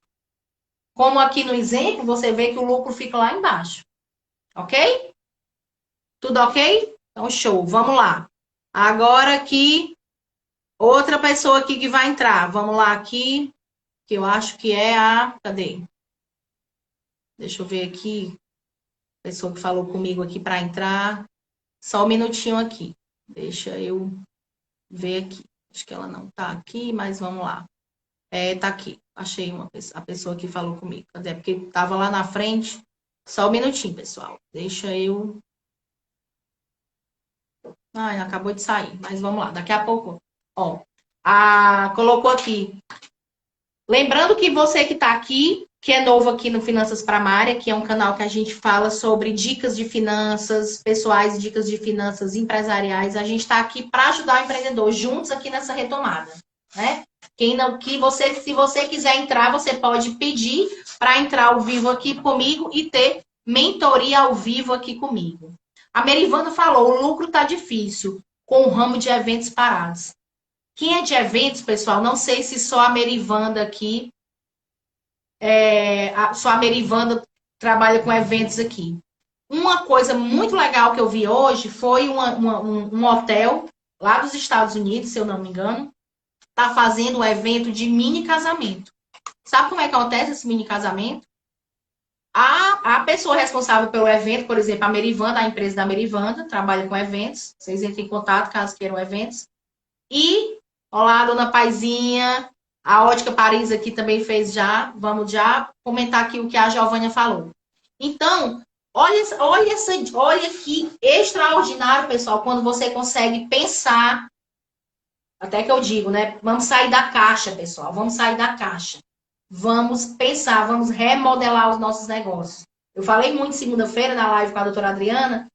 Como aqui no exemplo, você vê que o lucro fica lá embaixo. Ok? Tudo ok? Então, show. Vamos lá. Agora aqui, outra pessoa aqui que vai entrar. Vamos lá aqui, que eu acho que é a... Cadê? Deixa eu ver aqui. Pessoa que falou comigo aqui para entrar. Só um minutinho aqui. Deixa eu ver aqui. Acho que ela não tá aqui, mas vamos lá. Tá aqui. Achei a pessoa que falou comigo. Cadê? Porque tava lá na frente. Só um minutinho, pessoal. Deixa eu... Ai, acabou de sair, mas vamos lá, daqui a pouco. Ó, colocou aqui. Lembrando que você que está aqui, que é novo aqui no Finanças para Mária, que é um canal que a gente fala sobre dicas de finanças pessoais, dicas de finanças empresariais, a gente está aqui para ajudar o empreendedor juntos aqui nessa retomada, né? Se você quiser entrar, você pode pedir para entrar ao vivo aqui comigo e ter mentoria ao vivo aqui comigo. A Merivanda falou, o lucro tá difícil com o ramo de eventos parados. Quem é de eventos, pessoal, não sei se só a Merivanda aqui, só a Merivanda trabalha com eventos aqui. Uma coisa muito legal que eu vi hoje foi um hotel lá dos Estados Unidos, se eu não me engano, tá fazendo um evento de mini casamento. Sabe como é que acontece esse mini casamento? A pessoa responsável pelo evento, por exemplo, a Merivanda, a empresa da Merivanda, trabalha com eventos. Vocês entrem em contato caso queiram eventos. E, olá, dona Paizinha, a Ótica Paris aqui também fez já. Vamos já comentar aqui o que a Giovânia falou. Então, olha que extraordinário, pessoal, quando você consegue pensar, até que eu digo, né? Vamos sair da caixa, pessoal, vamos sair da caixa. Vamos pensar, vamos remodelar os nossos negócios. Eu falei muito segunda-feira na live com a doutora Adriana,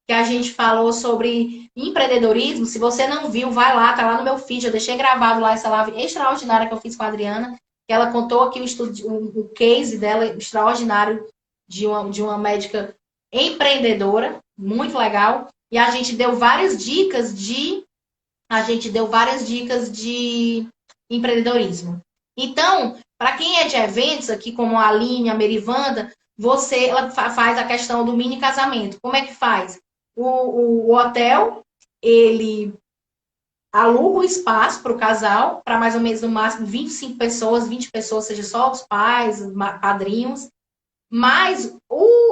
que a gente falou sobre empreendedorismo. Se você não viu, vai lá, tá lá no meu feed. Eu deixei gravado lá essa live extraordinária que eu fiz com a Adriana, que ela contou aqui o case dela extraordinário de uma médica empreendedora, muito legal. E a gente deu várias dicas de empreendedorismo. Então, para quem é de eventos, aqui como a Aline, a Merivanda, ela faz a questão do mini casamento. Como é que faz? O hotel, ele aluga o espaço para o casal, para mais ou menos no máximo 25 pessoas, 20 pessoas, seja só os pais, padrinhos. Mas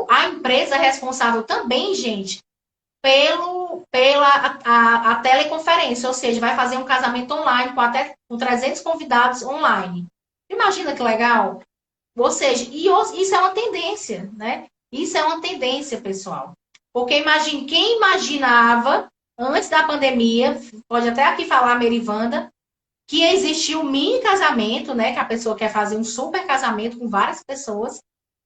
a empresa é responsável também, gente, pela a teleconferência, ou seja, vai fazer um casamento online com 300 convidados online. Imagina que legal! Ou seja, isso é uma tendência, né? Isso é uma tendência, pessoal. Porque imagine, quem imaginava, antes da pandemia, pode até aqui falar, Merivanda, que existia um mini casamento, né? Que a pessoa quer fazer um super casamento com várias pessoas,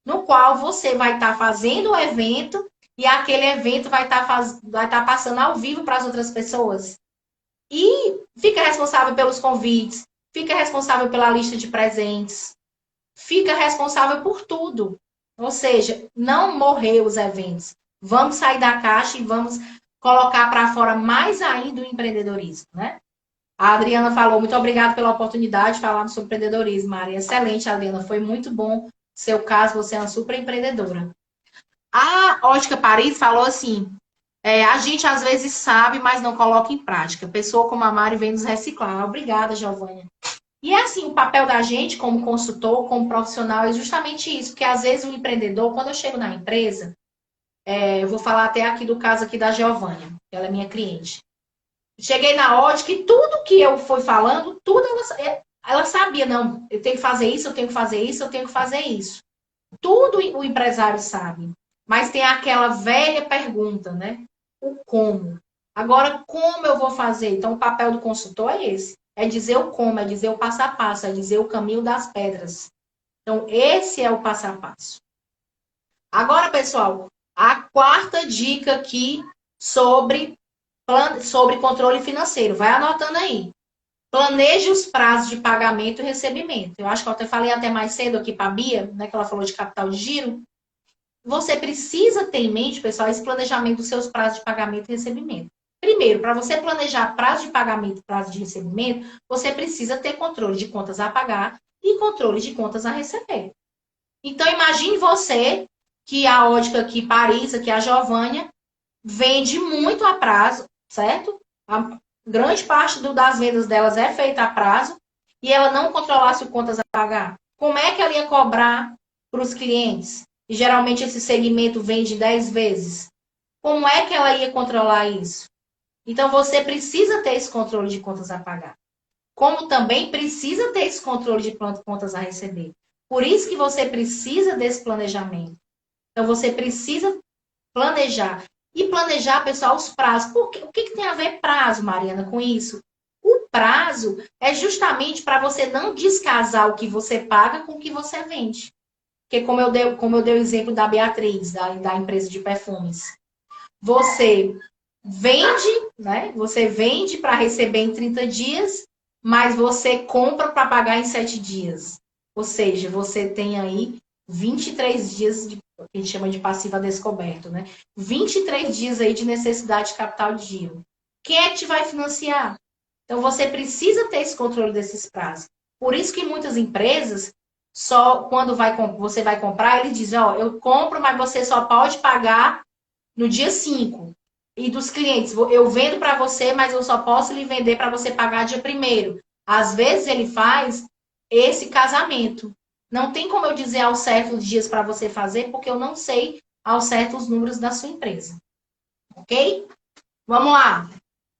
no qual você vai estar fazendo o evento e aquele evento vai estar passando ao vivo para as outras pessoas. E fica responsável pelos convites, fica responsável pela lista de presentes, fica responsável por tudo. Ou seja, não morrer os eventos. Vamos sair da caixa e vamos colocar para fora mais ainda o empreendedorismo, né? A Adriana falou, muito obrigada pela oportunidade de falar sobre empreendedorismo, Maria. Excelente, Adriana, foi muito bom seu caso, você é uma super empreendedora. A Ótica Paris falou assim, a gente às vezes sabe, mas não coloca em prática. Pessoa como a Mari vem nos reciclar. Obrigada, Giovânia. E é assim, o papel da gente como consultor, como profissional, é justamente isso. Porque às vezes o empreendedor, quando eu chego na empresa, eu vou falar até aqui do caso aqui da Giovânia, que ela é minha cliente. Cheguei na ótica e tudo que eu fui falando, tudo ela sabia, não, eu tenho que fazer isso, eu tenho que fazer isso, eu tenho que fazer isso. Tudo o empresário sabe. Mas tem aquela velha pergunta, né? O como. Agora, como eu vou fazer? Então, o papel do consultor é esse. É dizer o como, é dizer o passo a passo, é dizer o caminho das pedras. Então, esse é o passo a passo. Agora, pessoal, a quarta dica aqui sobre controle financeiro. Vai anotando aí. Planeje os prazos de pagamento e recebimento. Eu acho que eu até falei até mais cedo aqui para a Bia, né, que ela falou de capital de giro. Você precisa ter em mente, pessoal, esse planejamento dos seus prazos de pagamento e recebimento. Primeiro, para você planejar prazo de pagamento e prazo de recebimento, você precisa ter controle de contas a pagar e controle de contas a receber. Então, imagine você que a ótica aqui, Paris, aqui a Giovânia, vende muito a prazo, certo? A grande parte das vendas delas é feita a prazo e ela não controlasse o contas a pagar. Como é que ela ia cobrar para os clientes? E geralmente esse segmento vende 10 vezes. Como é que ela ia controlar isso? Então você precisa ter esse controle de contas a pagar. Como também precisa ter esse controle de contas a receber. Por isso que você precisa desse planejamento. Então você precisa planejar. E planejar, pessoal, os prazos. O que tem a ver prazo, Mariana, com isso? O prazo é justamente para você não descasar o que você paga com o que você vende. Porque como eu dei o exemplo da Beatriz, da empresa de perfumes. Você vende, né? Você vende para receber em 30 dias, mas você compra para pagar em 7 dias. Ou seja, você tem aí 23 dias de que a gente chama de passivo a descoberto, né? 23 dias aí de necessidade de capital de giro. Quem é que te vai financiar? Então você precisa ter esse controle desses prazos. Por isso que muitas empresas só quando você vai comprar, ele diz, ó, eu compro, mas você só pode pagar no dia 5. E dos clientes, eu vendo para você, mas eu só posso lhe vender para você pagar dia 1º. Às vezes ele faz esse casamento. Não tem como eu dizer ao certo os dias para você fazer, porque eu não sei ao certo os números da sua empresa. Ok? Vamos lá.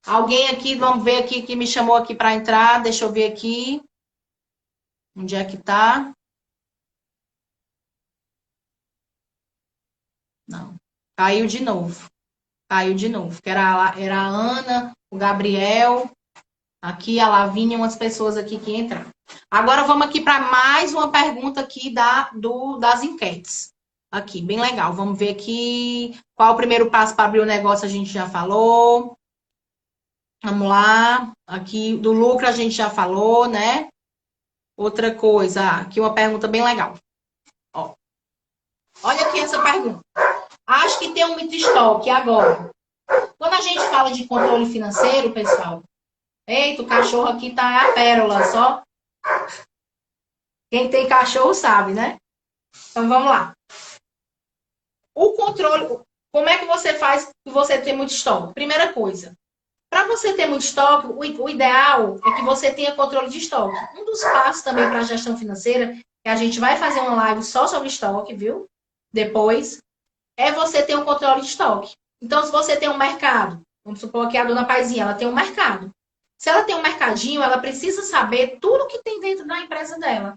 Alguém aqui, vamos ver aqui, que me chamou aqui para entrar. Deixa eu ver aqui. Onde é que tá? Não. Caiu de novo. Caiu de novo. Que era a Ana, o Gabriel, aqui a Lavínia, umas pessoas aqui que entraram. Agora vamos aqui para mais uma pergunta aqui das enquetes. Aqui, bem legal. Vamos ver aqui qual o primeiro passo para abrir o negócio, a gente já falou. Vamos lá. Aqui do lucro a gente já falou, né? Outra coisa, aqui uma pergunta bem legal. Ó. Olha aqui essa pergunta. Acho que tem um mito estoque agora. Quando a gente fala de controle financeiro, pessoal, eita, o cachorro aqui tá a pérola, só. Quem tem cachorro sabe, né? Então vamos lá. o controle, como é que você faz que você tem muito estoque? Primeira coisa, para você ter muito estoque, o ideal é que você tenha controle de estoque. Um dos passos também para a gestão financeira, que a gente vai fazer uma live só sobre estoque, viu? Depois, é você ter um controle de estoque. Então, se você tem um mercado, vamos supor que a dona Paizinha, ela tem um mercado. Se ela tem um mercadinho, ela precisa saber tudo que tem dentro da empresa dela.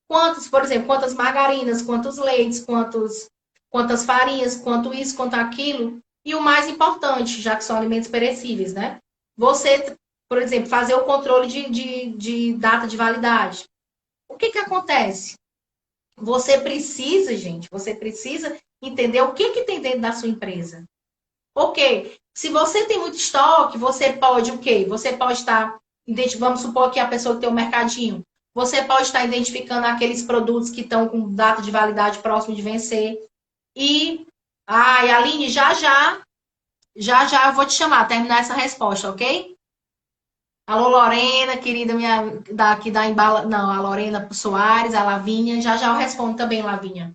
Quantos, por exemplo, quantas margarinas, quantos leites, quantas farinhas, quanto isso, quanto aquilo. E o mais importante, já que são alimentos perecíveis, né? Você, por exemplo, fazer o controle de data de validade. O que que acontece? Você precisa, gente, você precisa entender o que que tem dentro da sua empresa. Ok, se você tem muito estoque, você pode o quê? Você pode estar, vamos supor que a pessoa que tem um mercadinho, você pode estar identificando aqueles produtos que estão com data de validade próximo de vencer. E, Aline, já eu vou te chamar, terminar essa resposta, ok? Alô, Lorena, querida minha, daqui da Embala, não, a Lorena Soares, a Lavinha, já eu respondo também, Lavinha.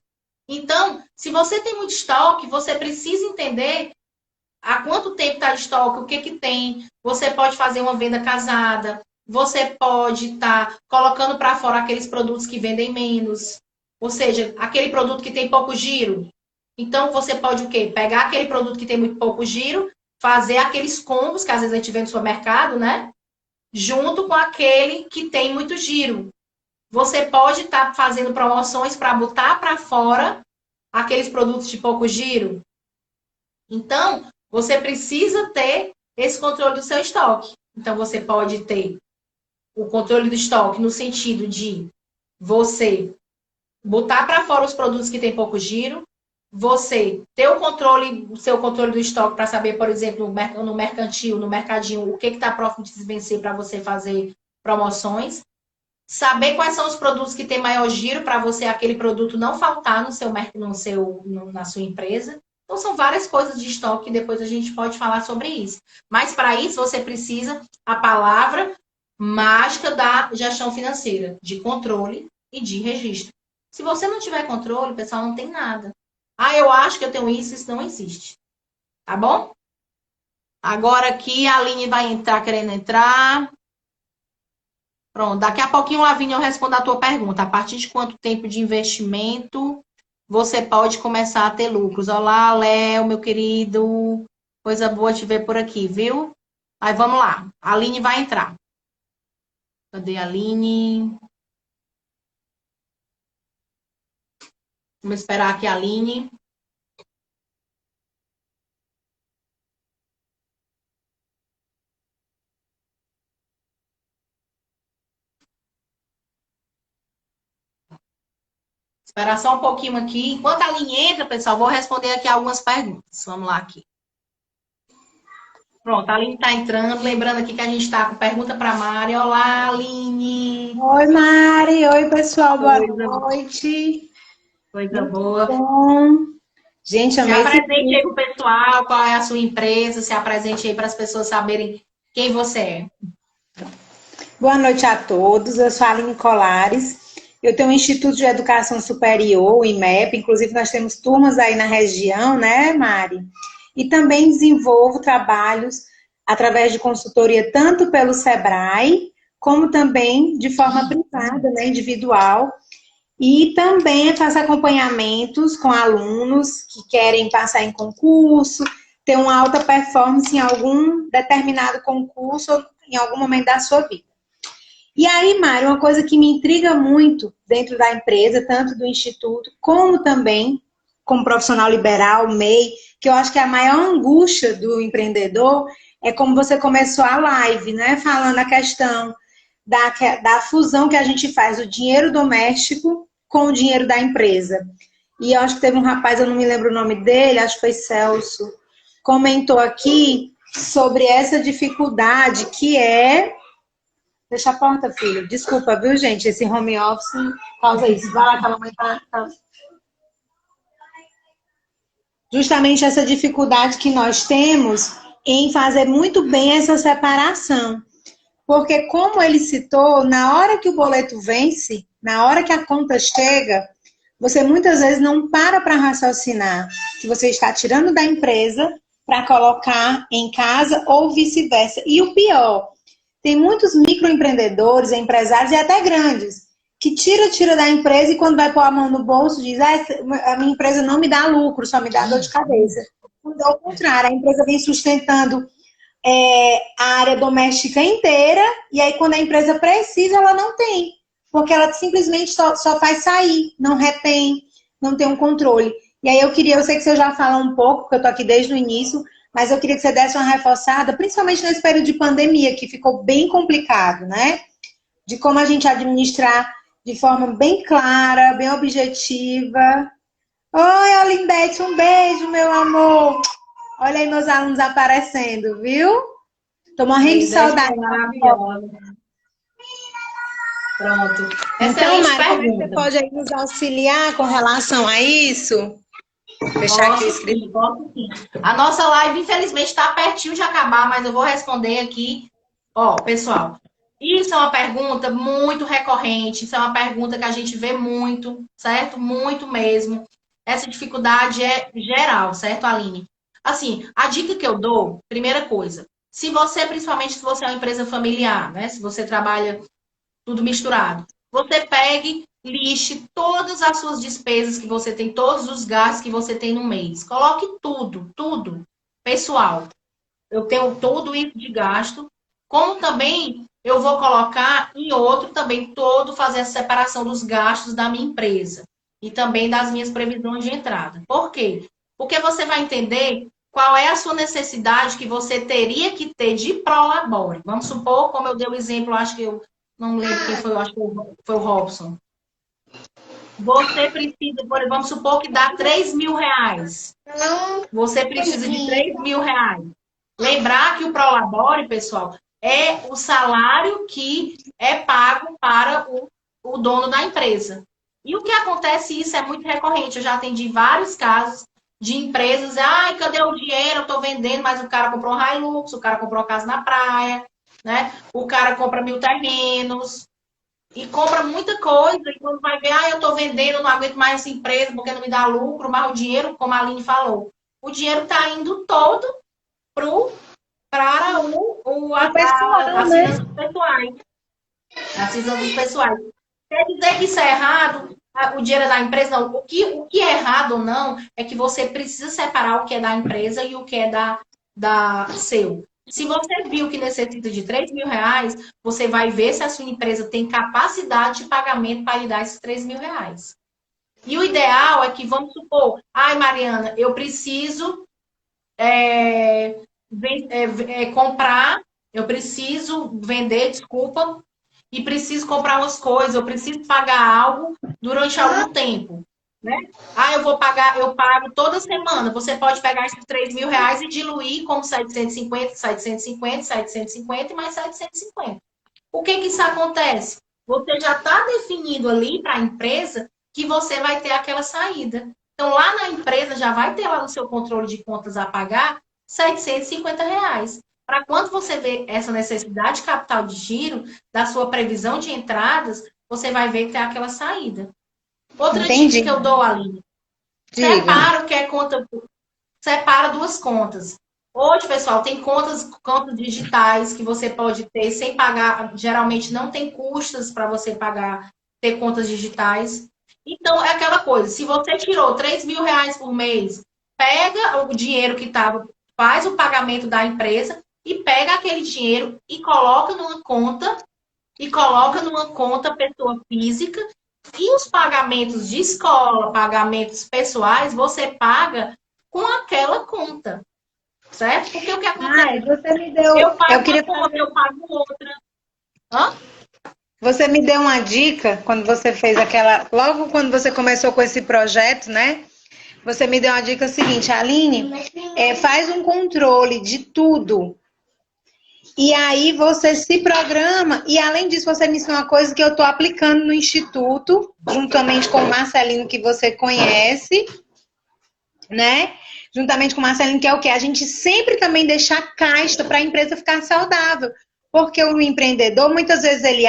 Então, se você tem muito estoque, você precisa entender há quanto tempo está de estoque, o que que tem. Você pode fazer uma venda casada, você pode estar colocando para fora aqueles produtos que vendem menos, ou seja, aquele produto que tem pouco giro. Então, você pode o quê? Pegar aquele produto que tem muito pouco giro, fazer aqueles combos que às vezes a gente vê no supermercado, né? Junto com aquele que tem muito giro. Você pode estar fazendo promoções para botar para fora aqueles produtos de pouco giro. Então, você precisa ter esse controle do seu estoque. Então, você pode ter o controle do estoque no sentido de você botar para fora os produtos que têm pouco giro, você ter o seu controle do estoque para saber, por exemplo, no mercantil, no mercadinho, o que está próximo de se vencer para você fazer promoções. Saber quais são os produtos que têm maior giro para você aquele produto não faltar na sua empresa. Então, são várias coisas de estoque que depois a gente pode falar sobre isso. Mas, para isso, você precisa a palavra mágica da gestão financeira, de controle e de registro. Se você não tiver controle, pessoal, não tem nada. Eu acho que eu tenho isso não existe. Tá bom? Agora aqui a Aline vai entrar, querendo entrar. Pronto, daqui a pouquinho, Lavínia, eu respondo a tua pergunta. A partir de quanto tempo de investimento você pode começar a ter lucros? Olá, Léo, meu querido. Coisa boa te ver por aqui, viu? Aí vamos lá. A Aline vai entrar. Cadê a Aline? Vamos esperar aqui a Aline. Esperar só um pouquinho aqui. Enquanto a Aline entra, pessoal, vou responder aqui algumas perguntas. Vamos lá aqui. Pronto, a Aline está entrando. Lembrando aqui que a gente está com pergunta para a Mari. Olá, Aline. Oi, Mari. Oi, pessoal. Boa noite. Coisa boa. Bom. Gente, Se amei apresente aí para o pessoal, qual é a sua empresa, se apresente aí para as pessoas saberem quem você é. Boa noite a todos. Eu sou a Aline Colares. Eu tenho um Instituto de Educação Superior, o IMEP. Inclusive, nós temos turmas aí na região, né, Mari? E também desenvolvo trabalhos através de consultoria, tanto pelo Sebrae, como também de forma privada, né, individual. E também faço acompanhamentos com alunos que querem passar em concurso, ter uma alta performance em algum determinado concurso ou em algum momento da sua vida. E aí, Mário, uma coisa que me intriga muito dentro da empresa, tanto do Instituto, como também como profissional liberal, MEI, que eu acho que a maior angústia do empreendedor é como você começou a live, né? Falando a questão da fusão que a gente faz, o dinheiro doméstico com o dinheiro da empresa. E eu acho que teve um rapaz, eu não me lembro o nome dele, acho que foi Celso, comentou aqui sobre essa dificuldade que é... Fecha a porta, filho. Desculpa, viu, gente? Esse home office causa isso. Vai lá, que a mamãe tá... Justamente essa dificuldade que nós temos em fazer muito bem essa separação. Porque, como ele citou, na hora que o boleto vence, na hora que a conta chega, você muitas vezes não para raciocinar que você está tirando da empresa para colocar em casa ou vice-versa. E o pior, tem muitos microempreendedores, empresários e até grandes, que tira da empresa e quando vai pôr a mão no bolso diz, a minha empresa não me dá lucro, só me dá dor de cabeça. Quando ao contrário, a empresa vem sustentando a área doméstica inteira e aí quando a empresa precisa, ela não tem. Porque ela simplesmente só faz sair, não retém, não tem um controle. E aí eu sei que você já falou um pouco, porque eu tô aqui desde o início, mas eu queria que você desse uma reforçada, principalmente nesse período de pandemia, que ficou bem complicado, né? De como a gente administrar de forma bem clara, bem objetiva. Oi, Olindete, um beijo, meu amor. Olha aí meus alunos aparecendo, viu? Tô morrendo de saudade. Maravilhosa. Pronto. Então, Excelente Mari, pergunta. você pode aí nos auxiliar com relação a isso? Fechar aqui o escrito. Posso sim. A nossa live, infelizmente, está pertinho de acabar, mas eu vou responder aqui. Ó, pessoal, isso é uma pergunta muito recorrente, isso é uma pergunta que a gente vê muito, certo? Muito mesmo. Essa dificuldade é geral, certo, Aline? Assim, a dica que eu dou, primeira coisa, principalmente se você é uma empresa familiar, né? Se você trabalha tudo misturado, você pegue, lixe todas as suas despesas que você tem, todos os gastos que você tem no mês. Coloque tudo. Pessoal, eu tenho tudo isso de gasto, como também eu vou colocar em outro também fazer a separação dos gastos da minha empresa e também das minhas previsões de entrada. Por quê? Porque você vai entender qual é a sua necessidade que você teria que ter de prolabore. Vamos supor, como eu dei o exemplo, acho que eu não lembro quem foi, eu acho que foi o Robson. Você precisa, vamos supor que dá 3 mil reais. Você precisa de 3 mil reais. Lembrar que o prolabore, pessoal, é o salário que é pago para o dono da empresa. E o que acontece, isso é muito recorrente. Eu já atendi vários casos de empresas, cadê o dinheiro? Eu estou vendendo, mas o cara comprou um Hilux, o cara comprou uma casa na praia, né? O cara compra 1000 terrenos e compra muita coisa. E quando vai ver, eu estou vendendo, não aguento mais essa empresa porque não me dá lucro, mas o dinheiro, como a Aline falou, o dinheiro está indo todo para as finanças pessoais. As finanças pessoais. Quer dizer que isso é errado? O dinheiro é da empresa? Não. O que é errado ou não é que você precisa separar o que é da empresa e o que é da seu. Se você viu que necessita de 3 mil reais, você vai ver se a sua empresa tem capacidade de pagamento para lhe dar esses 3 mil reais. E o ideal é que, vamos supor, Mariana, eu preciso comprar, eu preciso vender, desculpa, e preciso comprar umas coisas, eu preciso pagar algo durante algum tempo, né? Eu pago toda semana. Você pode pegar esses 3 mil reais e diluir como 750 e mais 750. Por que isso acontece? Você já está definido ali para a empresa que você vai ter aquela saída. Então, lá na empresa, já vai ter lá no seu controle de contas a pagar 750 reais. Para quando você vê essa necessidade de capital de giro, da sua previsão de entradas, você vai ver que tem aquela saída. Outra dica que eu dou, Aline, separa duas contas. Hoje, pessoal, tem contas digitais que você pode ter sem pagar, geralmente não tem custos para você ter contas digitais. Então, é aquela coisa, se você tirou 3 mil reais por mês, pega o dinheiro que estava, faz o pagamento da empresa e pega aquele dinheiro e coloca numa conta pessoa física, e os pagamentos de escola, pagamentos pessoais, você paga com aquela conta. Certo? Porque o que acontece? Você me deu... eu pago outra. Hã? Você me deu uma dica quando você fez logo quando você começou com esse projeto, né? Você me deu uma dica seguinte, Aline, faz um controle de tudo. E aí você se programa, e além disso você me ensinou uma coisa que eu estou aplicando no Instituto, juntamente com o Marcelino, que você conhece, né? Juntamente com o Marcelino, que é o quê? A gente sempre também deixar caixa para a empresa ficar saudável. Porque o empreendedor, muitas vezes ele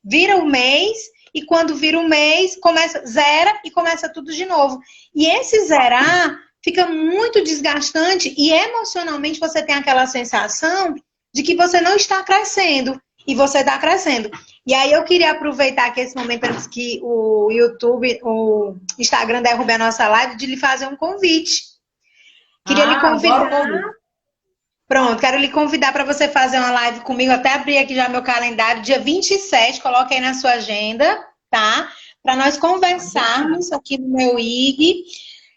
vira o mês e quando vira um mês, zera e começa tudo de novo. E esse zerar fica muito desgastante e emocionalmente você tem aquela sensação de que você não está crescendo e você está crescendo. E aí eu queria aproveitar aqui esse momento antes que o YouTube, o Instagram derrube a nossa live, de lhe fazer um convite. Queria lhe convidar. Pronto, quero lhe convidar para você fazer uma live comigo. Até abrir aqui já meu calendário, dia 27, coloque aí na sua agenda, tá? Para nós conversarmos aqui no meu IG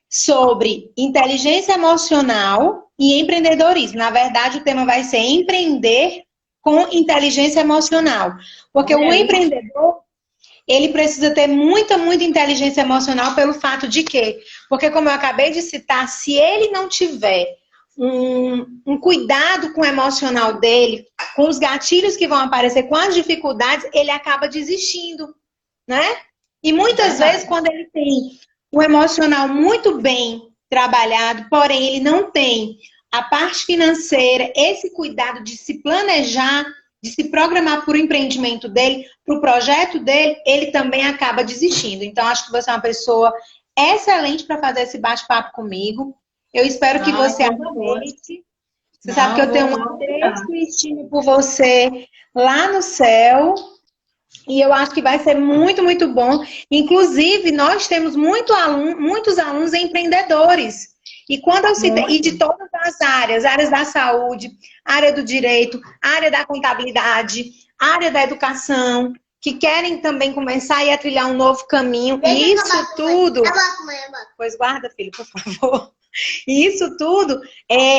sobre inteligência emocional e empreendedorismo. Na verdade, o tema vai ser empreender com inteligência emocional. Porque o empreendedor, ele precisa ter muita inteligência emocional pelo fato de que, porque como eu acabei de citar, se ele não tiver um cuidado com o emocional dele, com os gatilhos que vão aparecer, com as dificuldades, ele acaba desistindo, né? E muitas vezes, quando ele tem o emocional muito bem trabalhado, porém ele não tem a parte financeira, esse cuidado de se planejar, de se programar para o empreendimento dele, para o projeto dele, ele também acaba desistindo. Então, acho que você é uma pessoa excelente para fazer esse bate-papo comigo. Eu espero que você aproveite. Você sabe que eu tenho um apreço e estima por você lá no céu. E eu acho que vai ser muito bom. Inclusive, nós temos muitos alunos empreendedores. E quando eu citei, e de todas as áreas da saúde, área do direito, área da contabilidade, área da educação, que querem também começar a trilhar um novo caminho. E isso tudo. Pois guarda, filho, por favor. E isso tudo,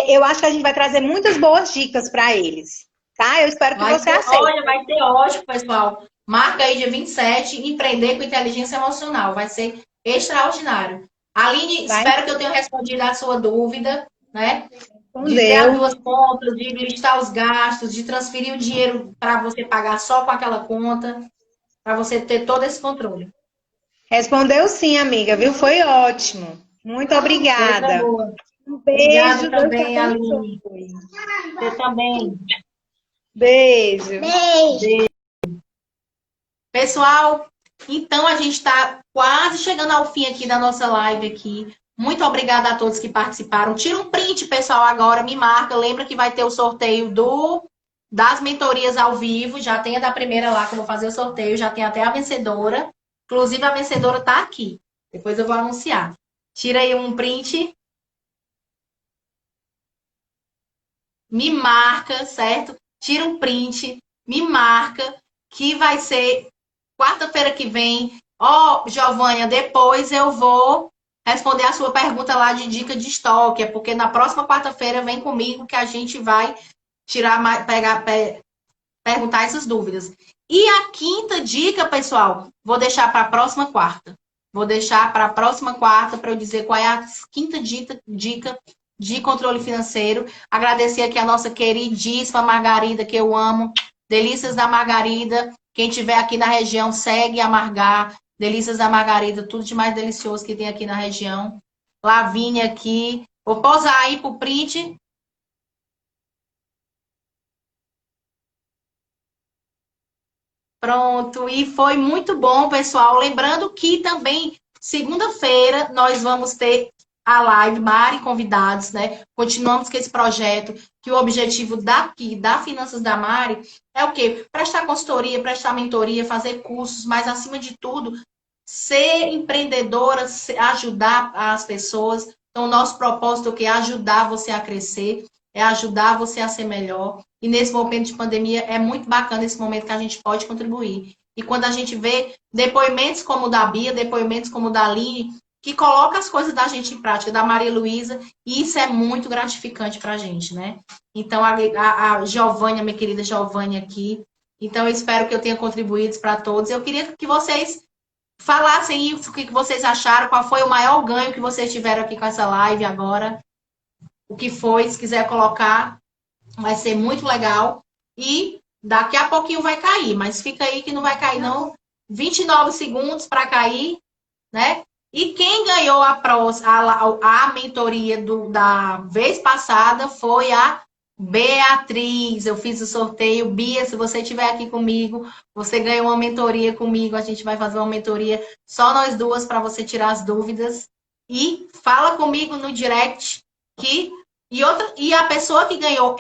eu acho que a gente vai trazer muitas boas dicas para eles. Tá? Eu espero que você aceite. Olha, vai ser ótimo, pessoal. Marca aí dia 27, empreender com inteligência emocional. Vai ser extraordinário. Aline, espero que eu tenha respondido a sua dúvida, né? De ter as duas contas, de listar os gastos, de transferir o dinheiro para você pagar só com aquela conta, para você ter todo esse controle. Respondeu sim, amiga, viu? Foi ótimo. Muito obrigada. Um beijo. Obrigada também, Aline. Você também. Beijo. Beijo. Pessoal, então a gente está quase chegando ao fim aqui da nossa live aqui. Muito obrigada a todos que participaram. Tira um print, pessoal, agora, me marca. Lembra que vai ter o sorteio das mentorias ao vivo. Já tem a da primeira lá que eu vou fazer o sorteio. Já tem até a vencedora. Inclusive, a vencedora está aqui. Depois eu vou anunciar. Tira aí um print. Me marca, certo? Tira um print, me marca, que vai ser quarta-feira que vem. Giovânia, depois eu vou responder a sua pergunta lá de dica de estoque. É porque na próxima quarta-feira vem comigo que a gente vai perguntar essas dúvidas. E a quinta dica, pessoal, vou deixar para a próxima quarta. Vou deixar para a próxima quarta para eu dizer qual é a quinta dica de controle financeiro. Agradecer aqui a nossa queridíssima Margarida, que eu amo. Delícias da Margarida. Quem tiver aqui na região, segue a Margar. Delícias da Margarida, tudo de mais delicioso que tem aqui na região. Lavínia aqui. Vou posar aí pro print. Pronto, e foi muito bom, pessoal. Lembrando que também, segunda-feira, nós vamos ter a live Mari Convidados, né? Continuamos com esse projeto, que o objetivo daqui, da Finanças da Mari, é o quê? Prestar consultoria, prestar mentoria, fazer cursos, mas, acima de tudo, ser empreendedora, ajudar as pessoas. Então, o nosso propósito é o quê? Ajudar você a crescer, é ajudar você a ser melhor. E nesse momento de pandemia, é muito bacana esse momento que a gente pode contribuir. E quando a gente vê depoimentos como o da Bia, depoimentos como o da Aline, que coloca as coisas da gente em prática, da Maria Luísa, e isso é muito gratificante para a gente, né? Então, a Giovânia, minha querida Giovânia aqui, então eu espero que eu tenha contribuído para todos. Eu queria que vocês falassem isso, o que vocês acharam, qual foi o maior ganho que vocês tiveram aqui com essa live agora, o que foi, se quiser colocar, vai ser muito legal. E daqui a pouquinho vai cair, mas fica aí que não vai cair não. 29 segundos para cair, né? E quem ganhou a mentoria da vez passada foi a Beatriz, eu fiz o sorteio. Bia, se você estiver aqui comigo, você ganhou uma mentoria comigo. A gente vai fazer uma mentoria só nós duas para você tirar as dúvidas. E fala comigo no direct que e a pessoa que ganhou